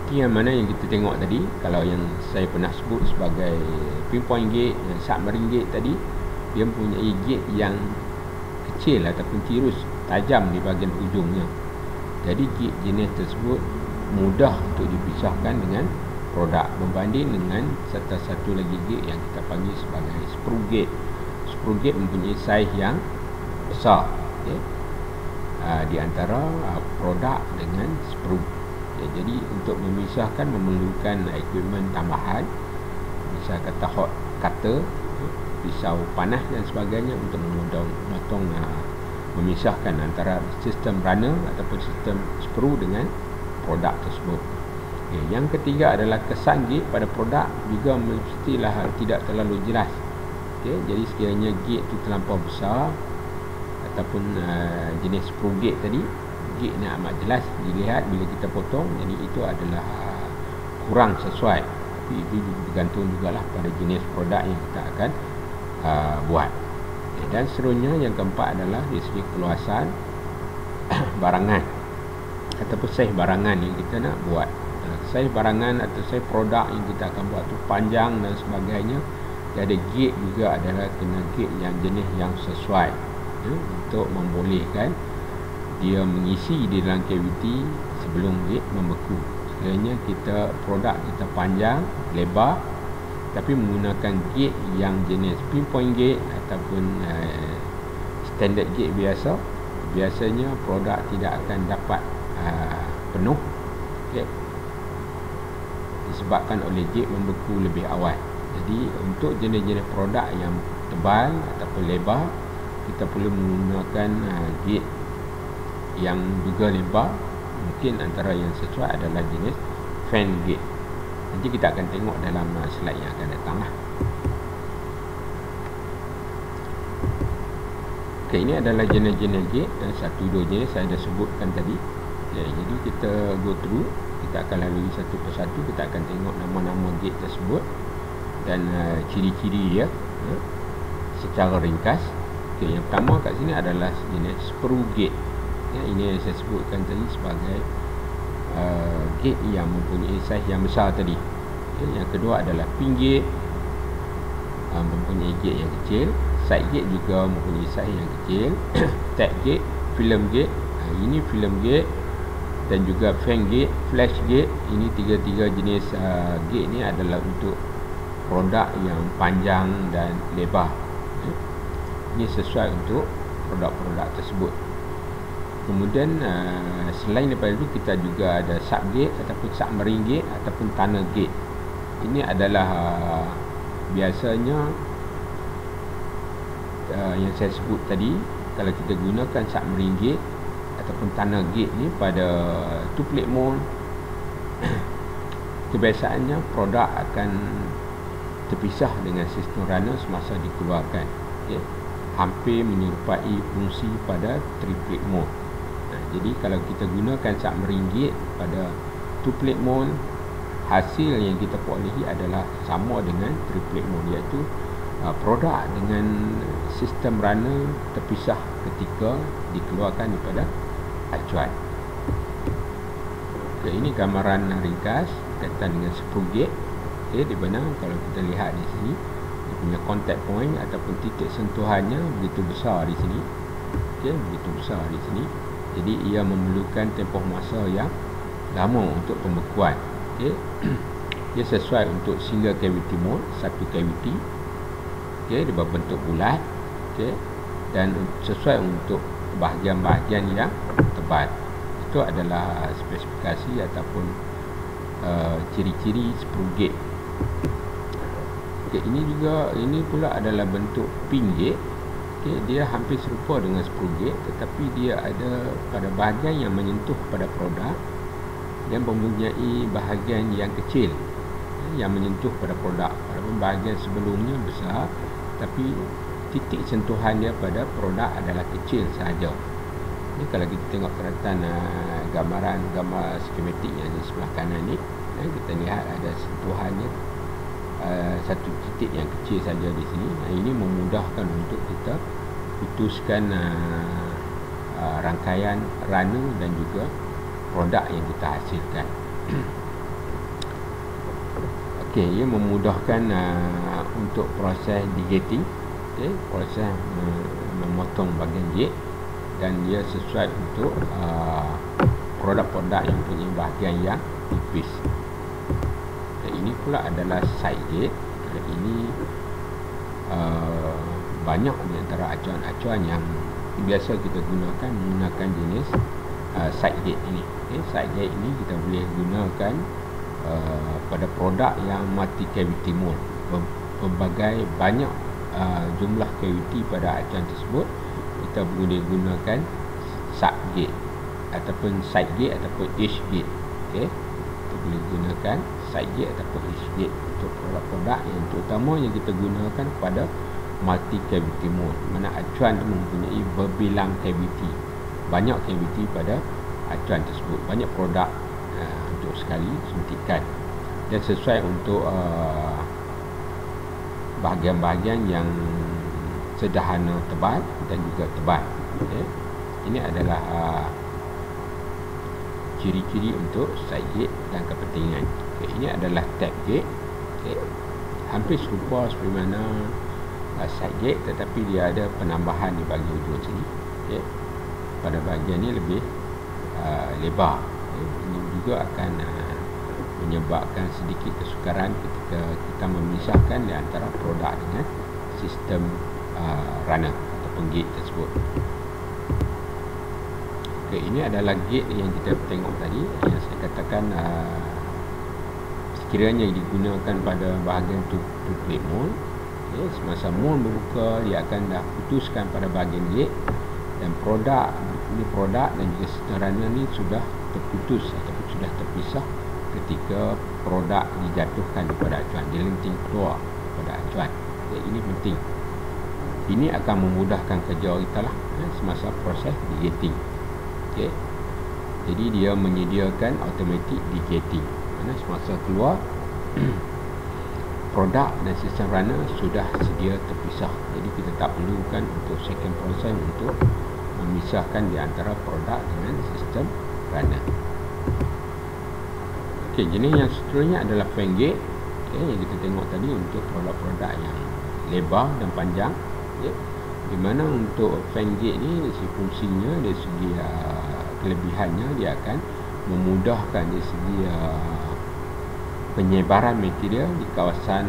Itu yang mana yang kita tengok tadi. Kalau yang saya pernah sebut sebagai pinpoint gate dan submarine gate tadi, dia mempunyai gate yang kecil ataupun tirus, tajam di bahagian ujungnya. Jadi gate jenis tersebut mudah untuk dipisahkan dengan produk berbanding dengan satu lagi gate yang kita panggil sebagai screw gate. Screw gate mempunyai saiz yang besar, okay, di antara produk dengan screw. Okay, jadi untuk memisahkan memerlukan equipment tambahan, misalnya kata hot cutter, pisau panas dan sebagainya, untuk memotong memisahkan antara sistem runner ataupun sistem screw dengan produk tersebut. Okay, yang ketiga adalah kesan gate pada produk juga mestilah tidak terlalu jelas. Okay, jadi sekiranya gate tu terlampau besar ataupun jenis screw gate tadi, gate ni amat jelas dilihat bila kita potong, jadi itu adalah kurang sesuai. Tapi itu bergantung jugalah pada jenis produk yang kita akan buat. Okay, dan seterusnya yang keempat adalah dari segi keluasan barangan ataupun saiz barangan yang kita nak buat. Saiz barangan atau saiz produk yang kita akan buat tu panjang dan sebagainya. Jadi gate juga adalah kena gate yang jenis yang sesuai untuk membolehkan dia mengisi di dalam kaviti sebelum gate membeku. Sekiranya kita produk kita panjang, lebar, tapi menggunakan gate yang jenis pinpoint gate ataupun standard gate biasa, biasanya produk tidak akan dapat penuh, okay, disebabkan oleh gate membeku lebih awal. Jadi untuk jenis-jenis produk yang tebal ataupun lebar, kita perlu menggunakan gate yang juga lebar. Mungkin antara yang sesuai adalah jenis fan gate. Nanti kita akan tengok dalam slide yang akan datang lah. Okay, ini adalah jenis-jenis gate. Satu dua jenis saya dah sebutkan tadi. Okay, jadi kita go through, kita akan lalui satu persatu. Kita akan tengok nama-nama gate tersebut dan ciri-ciri dia secara ringkas. Okay, yang pertama kat sini adalah jenis screw gate. Ini yang saya sebutkan tadi sebagai gate yang mempunyai saiz yang besar tadi. Yang kedua adalah pin gate, mempunyai gate yang kecil. Side gate juga mempunyai saiz yang kecil. Tap gate, film gate, ini film gate, dan juga fan gate, flash gate. Ini tiga-tiga jenis gate ni adalah untuk produk yang panjang dan lebar. Ini sesuai untuk produk-produk tersebut. Kemudian selain daripada itu, kita juga ada subgate ataupun submarine gate ataupun tunnel gate. Ini adalah biasanya yang saya sebut tadi. Kalau kita gunakan submarine gate ataupun tunnel gate ni pada two plate mold, kebiasaannya produk akan terpisah dengan sistem runner semasa dikeluarkan. Okay, hampir menyerupai fungsi pada triplate mold. Jadi kalau kita gunakan submarine gate pada two plate mold, hasil yang kita perolehi adalah sama dengan triplate mold, iaitu produk dengan sistem runner terpisah ketika dikeluarkan daripada acuan. Okay, ini gambaran ringkas berkaitan dengan screw gate. Okay, di mana kalau kita lihat di sini, dia punya contact point ataupun titik sentuhannya begitu besar di sini. Okay, begitu besar di sini. Jadi ia memerlukan tempoh masa yang lama untuk pembekuan. Okay, dia sesuai untuk single cavity mold, satu cavity. Okay, dia berbentuk bulat. Okay, dan sesuai untuk bahagian-bahagian yang tebal. Itu adalah spesifikasi ataupun ciri-ciri screw gate. Okay, ini pula adalah bentuk pin gate. Okay, dia hampir serupa dengan screw gate, tetapi dia ada pada bahagian yang menyentuh pada produk dan mempunyai bahagian yang kecil yang menyentuh pada produk. Walaupun bahagian sebelumnya besar, tapi titik sentuhan dia pada produk adalah kecil sahaja. Ini kalau kita tengok keratan gambar skematik yang di sebelah kanan ni, kita lihat ada sentuhannya satu titik yang kecil saja di sini. Ini memudahkan untuk kita putuskan rangkaian runner dan juga produk yang kita hasilkan. Okey, ia memudahkan untuk proses degating, okay, proses memotong bahagian gate, dan dia sesuai untuk produk-produk yang punya bahagian yang tipis. Ini pula adalah side gate. Ini banyak di antara acuan-acuan yang biasa kita gunakan menggunakan jenis side gate ini. Okay, side gate ini kita boleh gunakan pada produk yang multi cavity mold, berbagai banyak jumlah cavity pada acuan tersebut. Kita boleh gunakan sub gate ataupun side gate ataupun edge gate. Okay, kita boleh gunakan side gate ataupun edge gate untuk produk-produk yang terutama yang kita gunakan pada multi cavity mold, mana acuan itu mempunyai berbilang cavity, banyak cavity pada acuan tersebut, banyak produk untuk sekali suntikan, dan sesuai untuk bahagian-bahagian yang sederhana tebal dan juga tebal. Ini adalah ciri-ciri untuk side gate dan kepentingan. Ini adalah tap gate. Hampir serupa seperti mana side gate, tetapi dia ada penambahan di bahagian ujung sini. Pada bahagian ini lebih lebar. Ini juga akan menyebabkan sedikit kesukaran ketika kita memisahkan di antara produk dengan sistem runner ataupun gate tersebut. Ini adalah gate yang kita tengok tadi, yang saya katakan sekiranya digunakan pada bahagian two-plate mold, semasa mold berbuka, dia akan dah putuskan pada bahagian gate, dan produk dan juga sistem runner ni sudah terputus ataupun sudah terpisah ketika produk dijatuhkan kepada acuan, dilenting keluar kepada acuan. Ini penting. Ini akan memudahkan kerja kita lah semasa proses degating. Jadi dia menyediakan automatic degating, mana semasa keluar produk dan sistem runner sudah sedia terpisah. Jadi kita tak perlukan untuk second proses untuk memisahkan di antara produk dengan sistem runner. Jenis yang seterusnya adalah fan gate, yang kita tengok tadi untuk produk-produk yang lebar dan panjang. Di mana untuk fan gate ni, dari segi fungsinya, dari segi kelebihannya, dia akan memudahkan dari segi penyebaran material di kawasan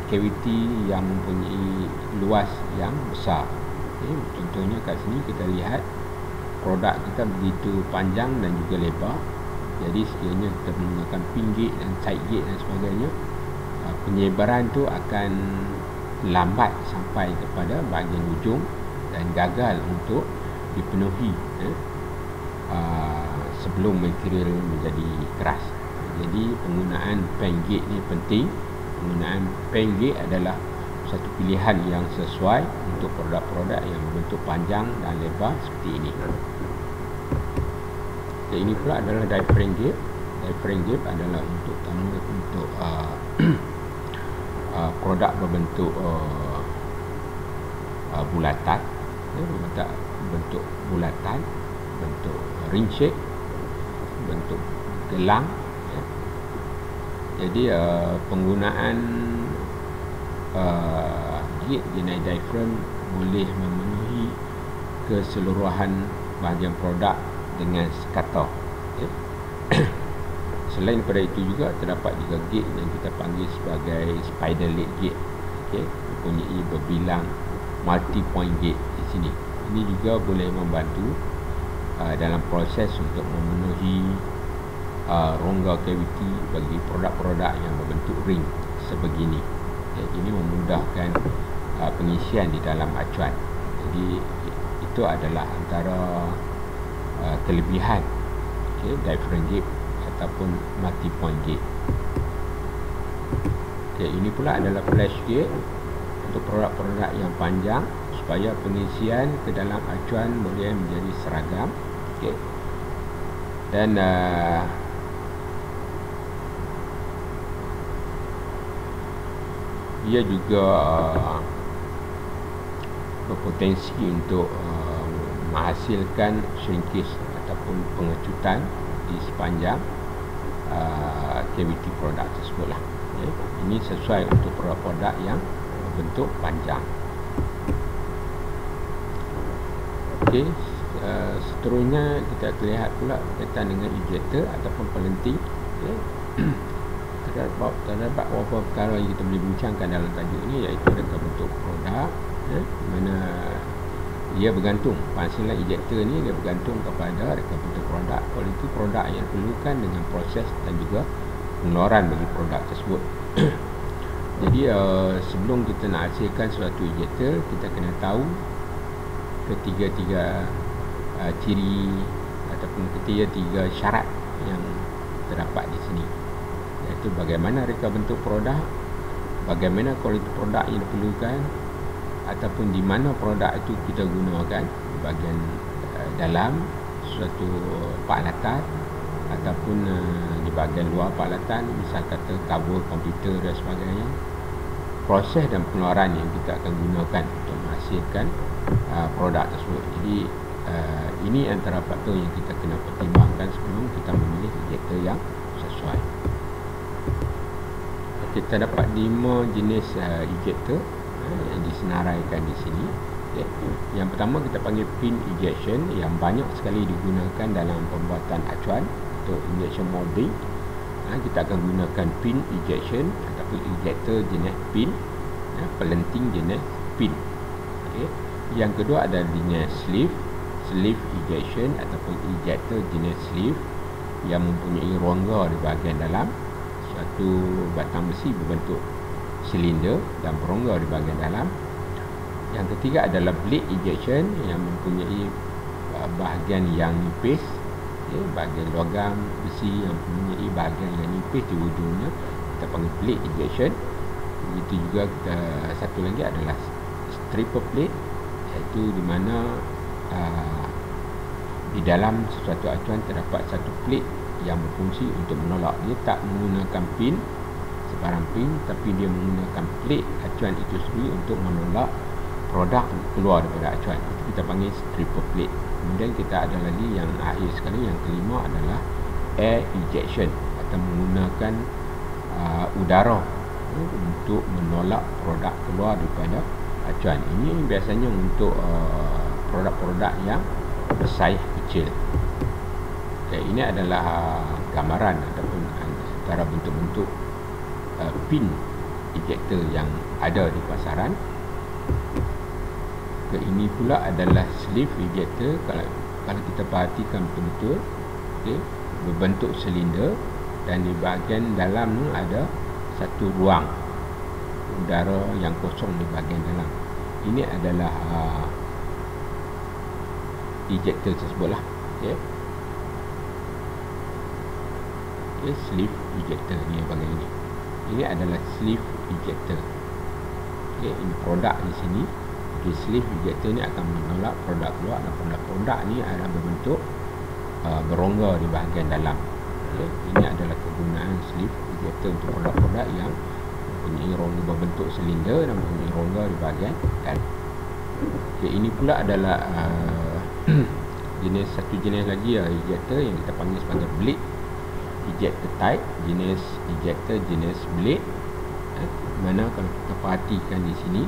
cavity yang mempunyai luas yang besar. Contohnya kat sini kita lihat produk kita begitu panjang dan juga lebar. Jadi sekiranya kita menggunakan pin gate dan side gate dan sebagainya, penyebaran tu akan lambat sampai kepada bahagian ujung dan gagal untuk dipenuhi sebelum material menjadi keras. Jadi penggunaan fan gate ni penting. Penggunaan fan gate adalah satu pilihan yang sesuai untuk produk-produk yang berbentuk panjang dan lebar seperti ini. Ini pula adalah diaphragm gate. Diaphragm gate adalah untuk produk berbentuk bulatan, bentuk bulatan, bentuk ring shape, bentuk gelang. Jadi penggunaan gate jenis diaphragm boleh memenuhi keseluruhan bahagian produk dengan sekata. Selain daripada itu juga terdapat juga gate yang kita panggil sebagai spider leg gate. Mempunyai berbilang multi point gate di sini. Ini juga boleh membantu dalam proses untuk memenuhi rongga cavity bagi produk-produk yang berbentuk ring sebegini. Ini memudahkan pengisian di dalam acuan. Jadi itu adalah antara kelebihan diaphragm gate ataupun multi point gate. Ini pula adalah flash gate untuk produk-produk yang panjang supaya pengisian ke dalam acuan boleh menjadi seragam. Dan ia juga berpotensi untuk menghasilkan shrinkage ataupun pengecutan di sepanjang cavity produk tersebut lah. Ini sesuai untuk produk-produk yang berbentuk panjang. Seterusnya kita lihat pula berkaitan dengan ejector ataupun pelenting. Terdapat beberapa perkara yang kita boleh bincangkan dalam tajuk ini, iaitu reka bentuk produk, di mana ia bergantung, penghasilan ejector ni dia bergantung kepada reka bentuk produk, kualiti produk yang diperlukan dengan proses dan juga pengeluaran bagi produk tersebut. Jadi sebelum kita nak hasilkan suatu ejector, kita kena tahu ketiga-tiga ciri ataupun ketiga-tiga syarat yang terdapat di sini, iaitu bagaimana reka bentuk produk, bagaimana kualiti produk yang diperlukan, ataupun di mana produk itu kita gunakan, bahagian dalam suatu peralatan ataupun di bahagian luar peralatan, misal kata cover komputer dan sebagainya. Proses dan pengeluaran yang kita akan gunakan untuk menghasilkan produk tersebut. Jadi ini antara faktor yang kita kena pertimbangkan sebelum kita memilih ejector yang sesuai. Kita dapat 5 jenis ejector yang disenaraikan di sini. Yang pertama kita panggil pin ejection, yang banyak sekali digunakan dalam pembuatan acuan untuk injection molding. Kita akan gunakan pin ejection ataupun ejector jenis pin, pelenting jenis pin. Yang kedua ada jenis sleeve ejection ataupun ejector jenis sleeve yang mempunyai rongga di bahagian dalam, suatu batang besi berbentuk silinder dan berongga di bahagian dalam. Yang ketiga adalah blade ejection yang mempunyai bahagian yang nipis, bahagian logam besi yang mempunyai bahagian yang nipis di ujungnya, kita panggil blade ejection. Begitu juga satu lagi adalah stripper plate, iaitu di mana di dalam suatu acuan terdapat satu plate yang berfungsi untuk menolak. Dia tak menggunakan pin, sebarang pin, tapi dia menggunakan plate acuan itu sendiri untuk menolak produk keluar daripada acuan. Itu kita panggil stripper plate. Kemudian kita ada lagi yang akhir sekali, yang kelima adalah air ejection, atau menggunakan udara untuk menolak produk keluar daripada acuan. Ini biasanya untuk produk-produk yang bersaiz kecil. Ini adalah gambaran ataupun antara bentuk-bentuk pin ejector yang ada di pasaran. Ini pula adalah sleeve ejector. Kalau kita perhatikan betul-betul, berbentuk silinder dan di bahagian dalam ni ada satu ruang udara yang kosong di bahagian dalam. Ini adalah ejector tersebut lah. Sleeve ejector ni yang bahagian ini. Ini adalah sleeve ejector. Ini produk di sini. Sleeve ejector ni akan menolak produk keluar, dan produk ni adalah berbentuk berongga di bahagian dalam. Ini adalah kegunaan sleeve ejector untuk produk-produk yang mempunyai rongga berbentuk silinder dan mempunyai rongga di bahagian dalam. Ini pula adalah satu jenis lagi ejector yang kita panggil sebagai blade ejector type, jenis ejector jenis blade. Mana kalau kita perhatikan di sini,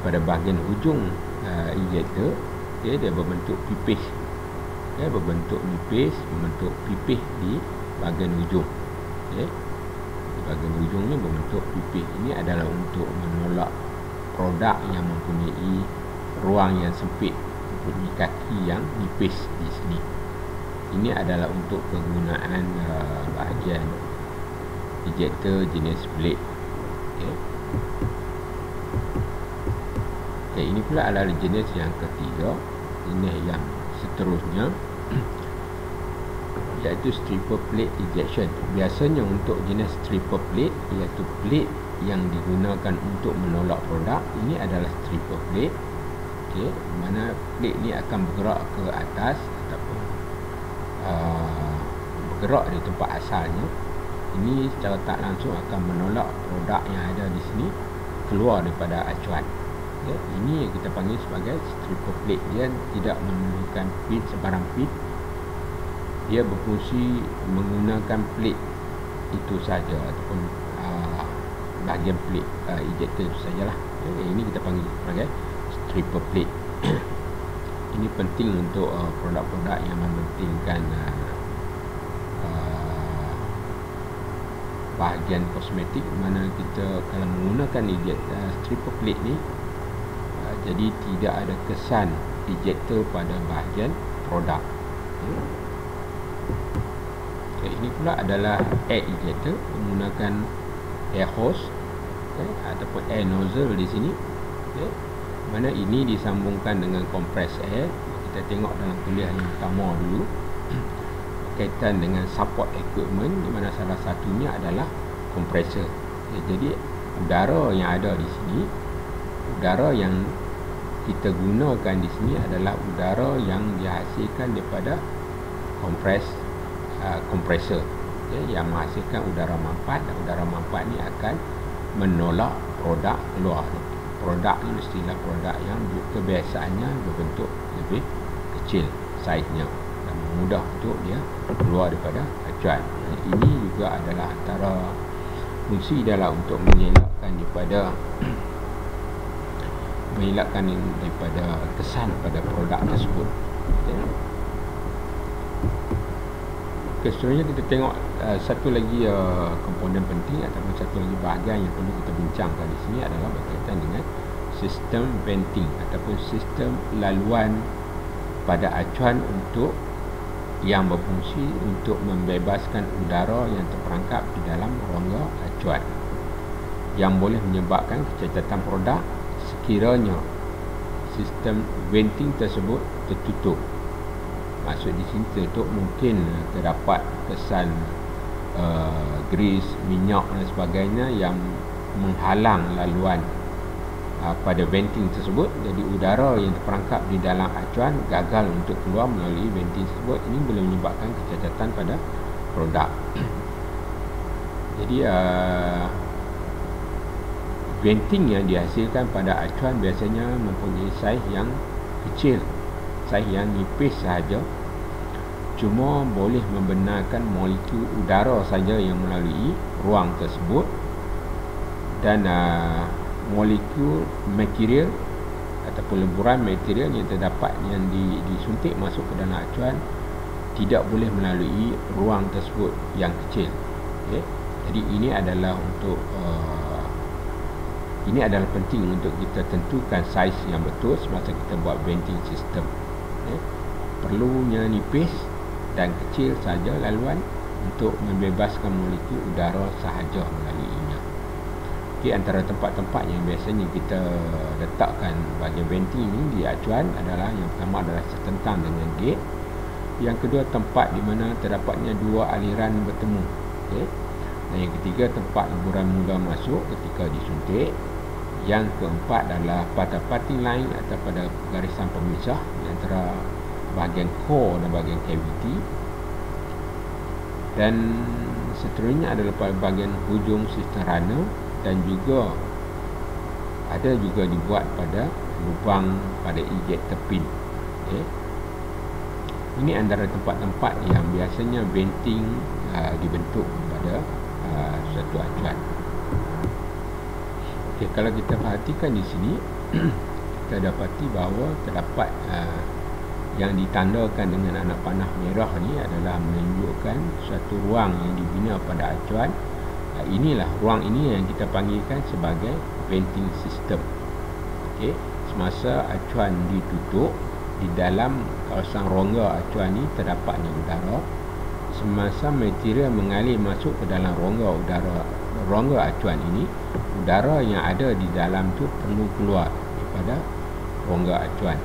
pada bahagian hujung ejector, dia berbentuk pipih, berbentuk nipis, berbentuk pipih di bahagian hujung. Di bahagian hujung ni berbentuk pipih. Ini adalah untuk menolak produk yang mempunyai ruang yang sempit, mempunyai kaki yang nipis di sini. Ini adalah untuk kegunaan bahagian ejector jenis blade. Ini pula adalah jenis yang ketiga, jenis yang seterusnya, iaitu stripper plate ejection. Biasanya untuk jenis stripper plate, iaitu plate yang digunakan untuk menolak produk, ini adalah stripper plate. Mana plate ni akan bergerak ke atas ataupun bergerak di tempat asalnya. Ini secara tak langsung akan menolak produk yang ada di sini keluar daripada acuan. Ini yang kita panggil sebagai stripper plate. Dia tidak memerlukan pin, sebarang pin. Dia berfungsi menggunakan plate itu saja, ataupun bahagian plate ejector itu sajalah. Ini kita panggil sebagai stripper plate. Ini penting untuk produk-produk yang mementingkan bahagian kosmetik, mana kita kalau menggunakan ejector stripper plate ni, jadi tidak ada kesan ejector pada bahagian produk. Ini pula adalah air ejector menggunakan air hose ataupun air nozzle di sini. Mana ini disambungkan dengan kompres air. Kita tengok dalam kuliah yang pertama dulu, berkaitan dengan support equipment, di mana salah satunya adalah kompresor. Jadi udara yang ada di sini, udara yang kita gunakan di sini adalah udara yang dihasilkan daripada kompresor, yang menghasilkan udara mampat, dan udara mampat ni akan menolak produk keluar. Produk ni mestilah produk yang kebiasaannya berbentuk lebih kecil saiznya dan mudah untuk dia keluar daripada acuan. Ini juga adalah antara fungsi adalah untuk mengelakkan daripada kesan pada produk tersebut. Seterusnya kita tengok satu lagi komponen penting ataupun satu lagi bahagian yang perlu kita bincangkan di sini adalah berkaitan dengan sistem venting ataupun sistem laluan pada acuan untuk yang berfungsi untuk membebaskan udara yang terperangkap di dalam rongga acuan yang boleh menyebabkan kecacatan produk sekiranya sistem venting tersebut tertutup. Maksud di sini tertutup mungkin terdapat kesan grease, minyak dan sebagainya yang menghalang laluan pada venting tersebut. Jadi udara yang terperangkap di dalam acuan gagal untuk keluar melalui venting tersebut. Ini boleh menyebabkan kecacatan pada produk. Jadi venting yang dihasilkan pada acuan biasanya mempunyai saiz yang kecil, saiz yang nipis sahaja, cuma boleh membenarkan molekul udara saja yang melalui ruang tersebut, dan molekul material ataupun lemburan material yang terdapat yang disuntik masuk ke dalam acuan tidak boleh melalui ruang tersebut yang kecil. Jadi ini adalah untuk ini adalah penting untuk kita tentukan saiz yang betul semasa kita buat venting system. Perlunya nipis dan kecil saja laluan untuk membebaskan molekul udara sahaja melaluinya. Antara tempat-tempat yang biasanya kita letakkan bahagian venting ini di acuan adalah, yang pertama adalah setentang dengan gate, yang kedua tempat di mana terdapatnya dua aliran bertemu, dan yang ketiga tempat lemburan mula masuk ketika disuntik. Yang keempat adalah pada parting line atau pada garisan pemisah di antara bahagian core dan bahagian cavity, dan seterusnya adalah pada bahagian hujung sistem runner, dan juga ada juga dibuat pada lubang pada ejector pin. Ini antara tempat-tempat yang biasanya venting dibentuk pada suatu acuan. Kalau kita perhatikan di sini kita dapati bahawa terdapat yang ditandakan dengan anak panah merah ni adalah menunjukkan suatu ruang yang dibina pada acuan. Inilah ruang ini yang kita panggilkan sebagai venting system. Semasa acuan ditutup, di dalam kawasan rongga acuan ni terdapatnya udara. Semasa material mengalir masuk ke dalam rongga acuan ini, udara yang ada di dalam tu perlu keluar daripada rongga acuan,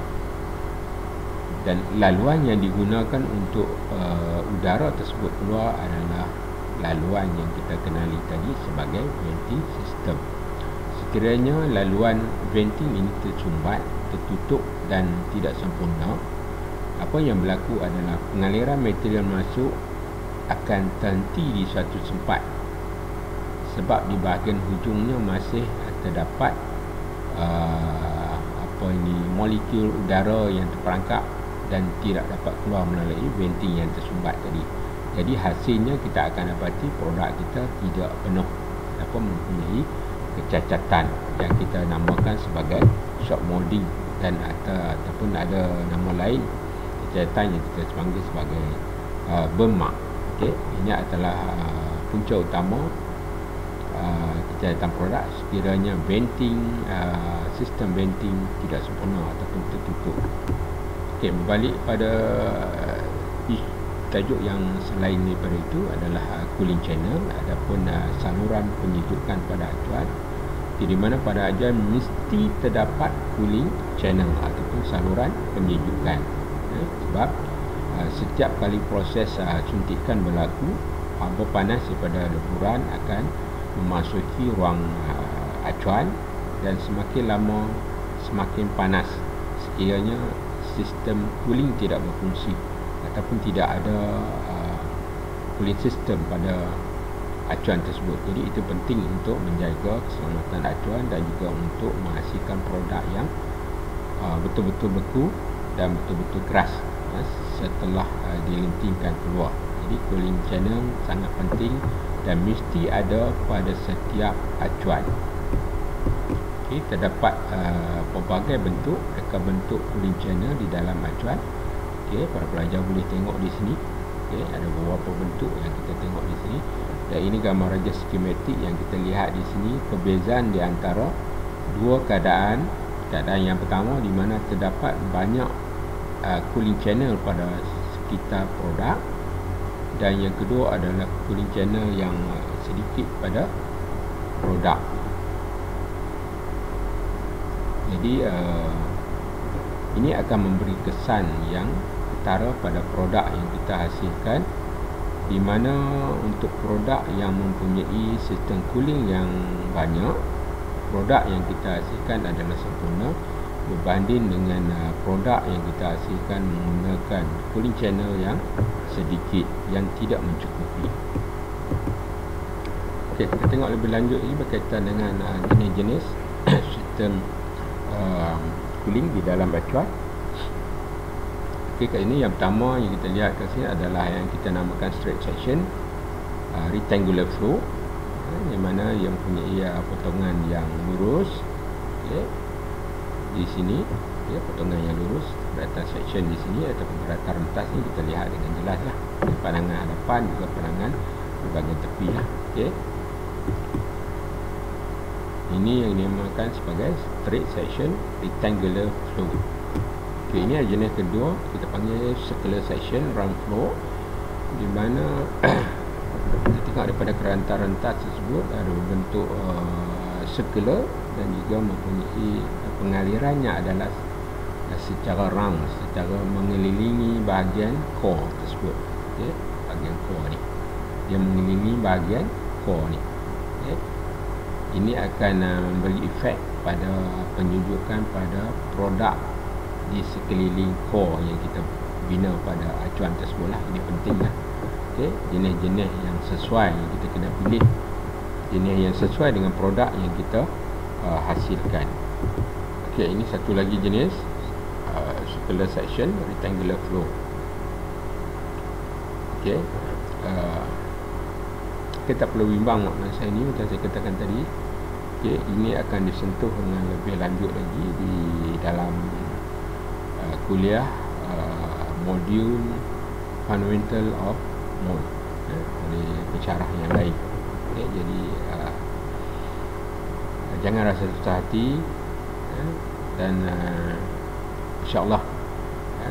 dan laluan yang digunakan untuk udara tersebut keluar adalah laluan yang kita kenali tadi sebagai venting system. Sekiranya laluan venting ini tersumbat, tertutup dan tidak sempurna, apa yang berlaku adalah pengaliran material masuk akan terhenti di suatu tempat, sebab di bahagian hujungnya masih terdapat molekul udara yang terperangkap dan tidak dapat keluar melalui venting yang tersumbat tadi. Jadi hasilnya kita akan dapati produk kita tidak penuh ataupun mempunyai kecacatan yang kita namakan sebagai shock molding, dan ataupun ada nama lain kecacatan yang kita panggil sebagai burn mark. Ini adalah punca utama kecacatan produk sekiranya venting, sistem venting tidak sempurna ataupun tertutup. Berbalik pada tajuk yang selain daripada itu adalah cooling channel, adapun saluran penyejukan pada acuan, di mana pada acuan mesti terdapat cooling channel ataupun saluran penyejukan. Sebab setiap kali proses suntikan berlaku, haba panas daripada lemburan akan memasuki ruang acuan, dan semakin lama semakin panas sekiranya sistem cooling tidak berfungsi ataupun tidak ada cooling system pada acuan tersebut. Jadi itu penting untuk menjaga keselamatan acuan dan juga untuk menghasilkan produk yang betul-betul beku dan betul-betul keras setelah dilentingkan keluar. Jadi cooling channel sangat penting dan mesti ada pada setiap acuan. Okay, terdapat pelbagai bentuk, reka bentuk cooling channel di dalam acuan. Okay, para pelajar boleh tengok di sini. Okay, ada beberapa bentuk yang kita tengok di sini. Dan ini gambar raja skematik yang kita lihat di sini, perbezaan di antara dua keadaan. Keadaan yang pertama di mana terdapat banyak cooling channel pada sekitar produk, dan yang kedua adalah cooling channel yang sedikit pada produk. Jadi ini akan memberi kesan yang ketara pada produk yang kita hasilkan, di mana untuk produk yang mempunyai sistem cooling yang banyak, produk yang kita hasilkan adalah sempurna berbanding dengan produk yang kita hasilkan menggunakan cooling channel yang sedikit, yang tidak mencukupi. Okey, kita tengok lebih lanjut ini berkaitan dengan jenis-jenis sistem cooling di dalam acuan. Okey, kat ini yang pertama yang kita lihat kat sini adalah yang kita namakan straight section rectangular flow, di mana yang mempunyai potongan yang lurus. Okey, di sini potongan yang lurus beratan section di sini ataupun beratan rentas ni kita lihat dengan jelas lah, pandangan hadapan juga pandangan di bahagian tepi lah. Okey, ini yang dinamakan sebagai straight section rectangular flow. Okey, ini jenis kedua kita panggil circular section round flow, di mana kita tengok daripada keranta rentas tersebut ada bentuk circular dan juga mempunyai pengalirannya adalah secara round, secara mengelilingi bahagian core tersebut. Okey, bahagian core ni dia mengelilingi bahagian core ni. Okey, ini akan memberi efek pada penunjukan pada produk di sekeliling core yang kita bina pada acuan tersebut lah. Ini penting lah. Okey, jenis-jenis yang sesuai yang kita kena pilih, jenis yang sesuai dengan produk yang kita hasilkan. Okey, ini satu lagi jenis circular section rectangular flow. Okey, kita perlu bimbang makna saya ni macam saya katakan tadi. Okey, ini akan disentuh dengan lebih lanjut lagi di dalam kuliah modul Fundamental of Mode oleh pensyarah yang lain. Okay, jadi jangan rasa susah hati, dan insyaAllah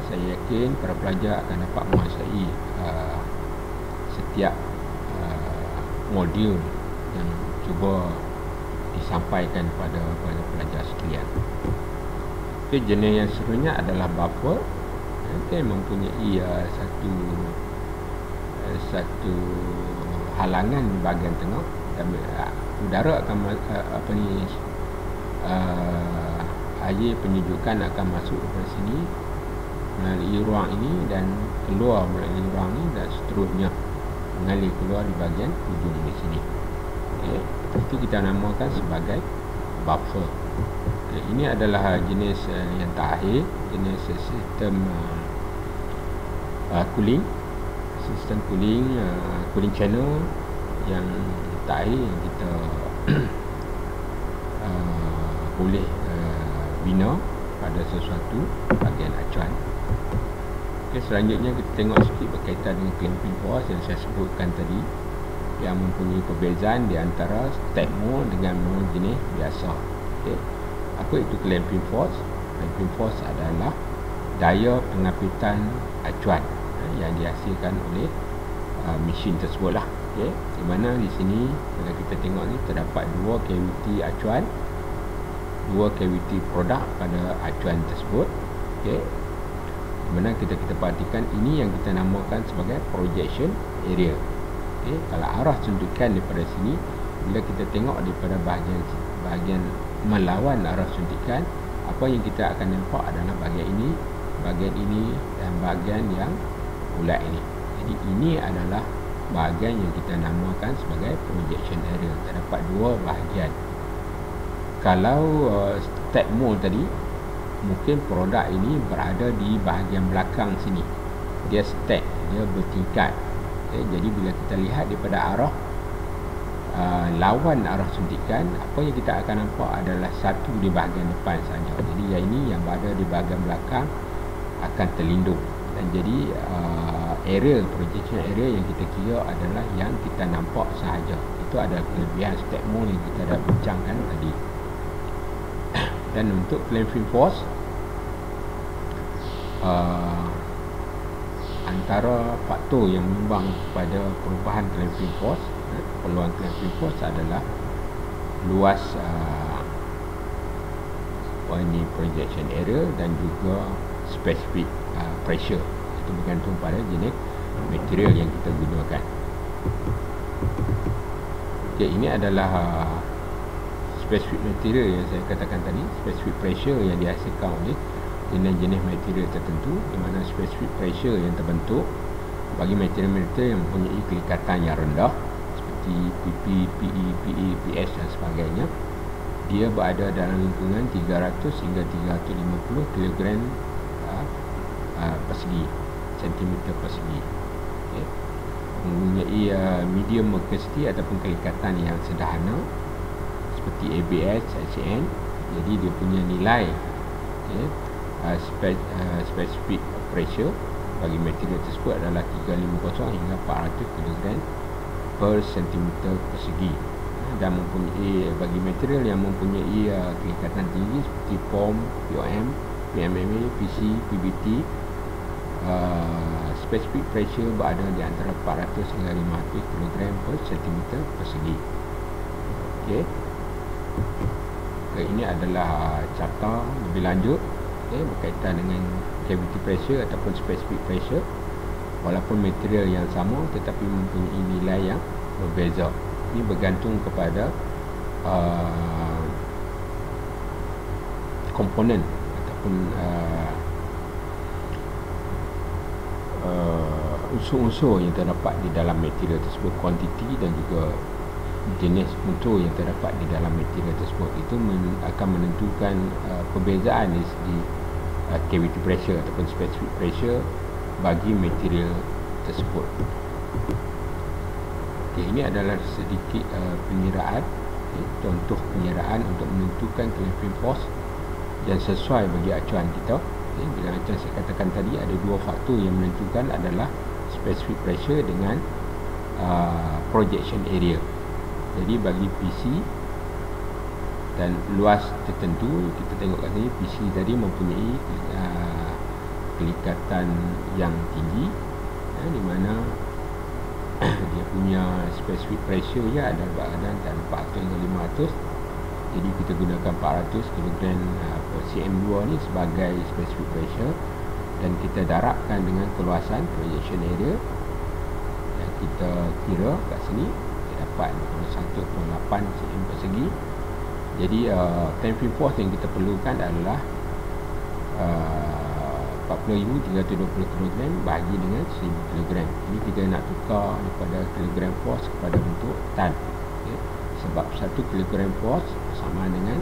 saya yakin para pelajar akan dapat menguasai setiap modul yang cuba disampaikan pada pelajar sekalian. Okay, jenis yang seterusnya adalah buffer. Okay, mempunyai satu halangan di bahagian tengah, dan udara akan air penyejukan akan masuk ke sini melalui ruang ini dan keluar melalui ruang ini, dan seterusnya mengalir keluar di bahagian ujung di sini. Okay, itu kita namakan sebagai buffer. Okay, ini adalah jenis yang terakhir, jenis sistem cooling, sistem cooling channel yang terakhir yang kita boleh bina pada sesuatu bahagian acuan. Okay, selanjutnya kita tengok sikit berkaitan dengan clamping force yang saya sebutkan tadi, yang mempunyai perbezaan di antara step mode dengan mode jenis biasa. Okay, apa itu clamping force? Clamping force adalah daya pengapitan acuan yang dihasilkan oleh mesin tersebut lah. Okay, di mana di sini kalau kita tengok ni terdapat dua kaviti acuan, dua kaviti produk pada acuan tersebut. Okay, di mana kita perhatikan ini yang kita namakan sebagai projection area. Okay, kalau arah suntikan daripada sini, bila kita tengok daripada bahagian melawan arah suntikan, apa yang kita akan nampak adalah bahagian ini dan bahagian yang bulat ini. Jadi ini adalah bahagian yang kita namakan sebagai projection area. Terdapat dua bahagian. Kalau stack mold tadi, mungkin produk ini berada di bahagian belakang sini. Dia stack, dia bertingkat. Jadi bila kita lihat daripada arah lawan arah suntikan, apa yang kita akan nampak adalah satu di bahagian depan saja. Jadi yang ini yang berada di bahagian belakang akan terlindung. Dan jadi area projection area yang kita kira adalah yang kita nampak sahaja. Itu adalah kelebihan stack mold yang kita dah bincangkan tadi. Dan untuk clamping force, antara faktor yang menyumbang kepada perubahan clamping force, peluang clamping force adalah luas ini projection area dan juga specific pressure. Itu bergantung pada jenis material yang kita gunakan. Okay, ini adalah specific material yang saya katakan tadi, specific pressure yang dihasilkan oleh jenis-jenis material tertentu, di mana specific pressure yang terbentuk bagi material-material yang mempunyai kelikatan yang rendah seperti PP, PE, PE, PS dan sebagainya, dia berada dalam lingkungan 300 hingga 350 kg persegi, centimeter persegi. Okay. Mempunyai medium mercury ataupun kelikatan yang sederhana seperti ABS, HCN. Jadi dia punya nilai specific pressure bagi material tersebut adalah 350 hingga 400 kg per centimeter persegi. Dan mempunyai bagi material yang mempunyai kelikatan tinggi seperti POM, POM, PMMA, PC, PBT, specific pressure berada di antara 400 hingga 500 kg per centimeter persegi. Okey. Ini adalah carta lebih lanjut berkaitan dengan cavity pressure ataupun specific pressure. Walaupun material yang sama tetapi mempunyai nilai yang berbeza. Ini bergantung kepada komponen ataupun unsur-unsur yang terdapat di dalam material tersebut, kuantiti dan juga jenis unsur yang terdapat di dalam material tersebut. Itu akan menentukan perbezaan di segi cavity pressure ataupun specific pressure bagi material tersebut. Okay, ini adalah sedikit pengiraan, contoh pengiraan untuk menentukan clamping force yang sesuai bagi acuan kita. Bila macam saya katakan tadi, ada dua faktor yang menentukan adalah specific pressure dengan projection area. Jadi bagi PC dan luas tertentu, kita tengok kat sini PC tadi mempunyai kelikatan yang tinggi, di mana dia punya specific pressure nya ada berada antara 400 hingga 500. Jadi kita gunakan 400 kg per cm2 ni sebagai specific pressure, dan kita darabkan dengan keluasan projection area yang kita kira kat sini, kita dapat 1.8 cm persegi. Jadi clamping force yang kita perlukan adalah 40,320 kg bahagi dengan 1000 kg. Ini kita nak tukar daripada kilogram force kepada bentuk tan. Okay. Sebab 1 kg force bersama dengan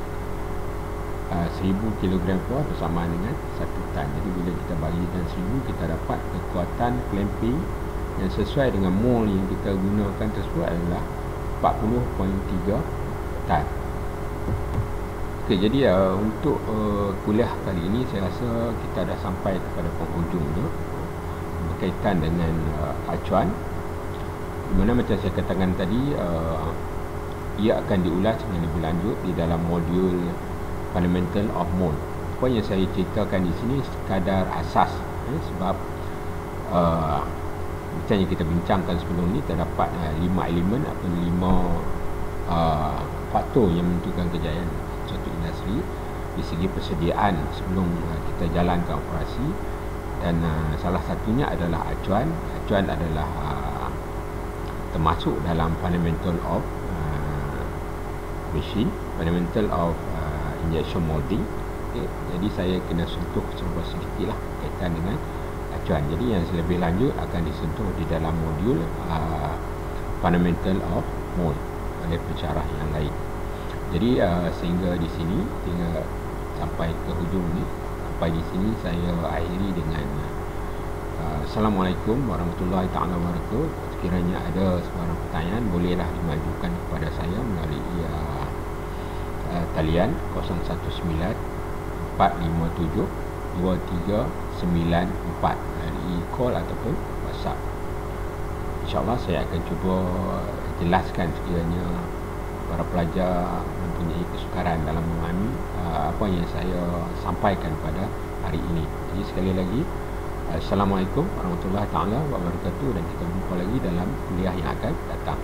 1000 kg force bersama dengan 1 tan. Jadi bila kita bagikan 1000, kita dapat kekuatan clamping yang sesuai dengan mol yang kita gunakan tersebut adalah 40.3 tan. Okey, jadi untuk kuliah kali ini saya rasa kita dah sampai kepada penghujungnya berkaitan dengan acuan, di mana macam saya katakan tadi, ia akan diulas dengan lebih lanjut di dalam modul Fundamental of Mole. Apa yang saya ceritakan di sini sekadar asas, sebab macam yang kita bincangkan sebelum ni, terdapat 5 elemen atau 5 faktor yang menentukan kejayaan suatu industri di segi persediaan sebelum kita jalankan operasi. Dan salah satunya adalah acuan. Acuan adalah termasuk dalam fundamental of machine. fundamental of injection molding. Jadi saya kena sentuh sedikit lah kaitan dengan acuan. Jadi yang lebih lanjut akan disentuh di dalam modul fundamental of mold oleh pensyarah yang lain. Jadi sehingga di sini tinggal sampai ke hujung ni. Sampai di sini saya akhiri dengan Assalamualaikum warahmatullahi taala wabarakatuh. Sekiranya ada sebarang pertanyaan, bolehlah dimajukan kepada saya melalui talian 019-457-2394 dari call ataupun WhatsApp. InsyaAllah saya akan cuba jelaskan sekiranya para pelajar mempunyai kesukaran dalam memahami apa yang saya sampaikan pada hari ini. Jadi sekali lagi, Assalamualaikum warahmatullahi taala wabarakatuh, dan kita jumpa lagi dalam kuliah yang akan datang.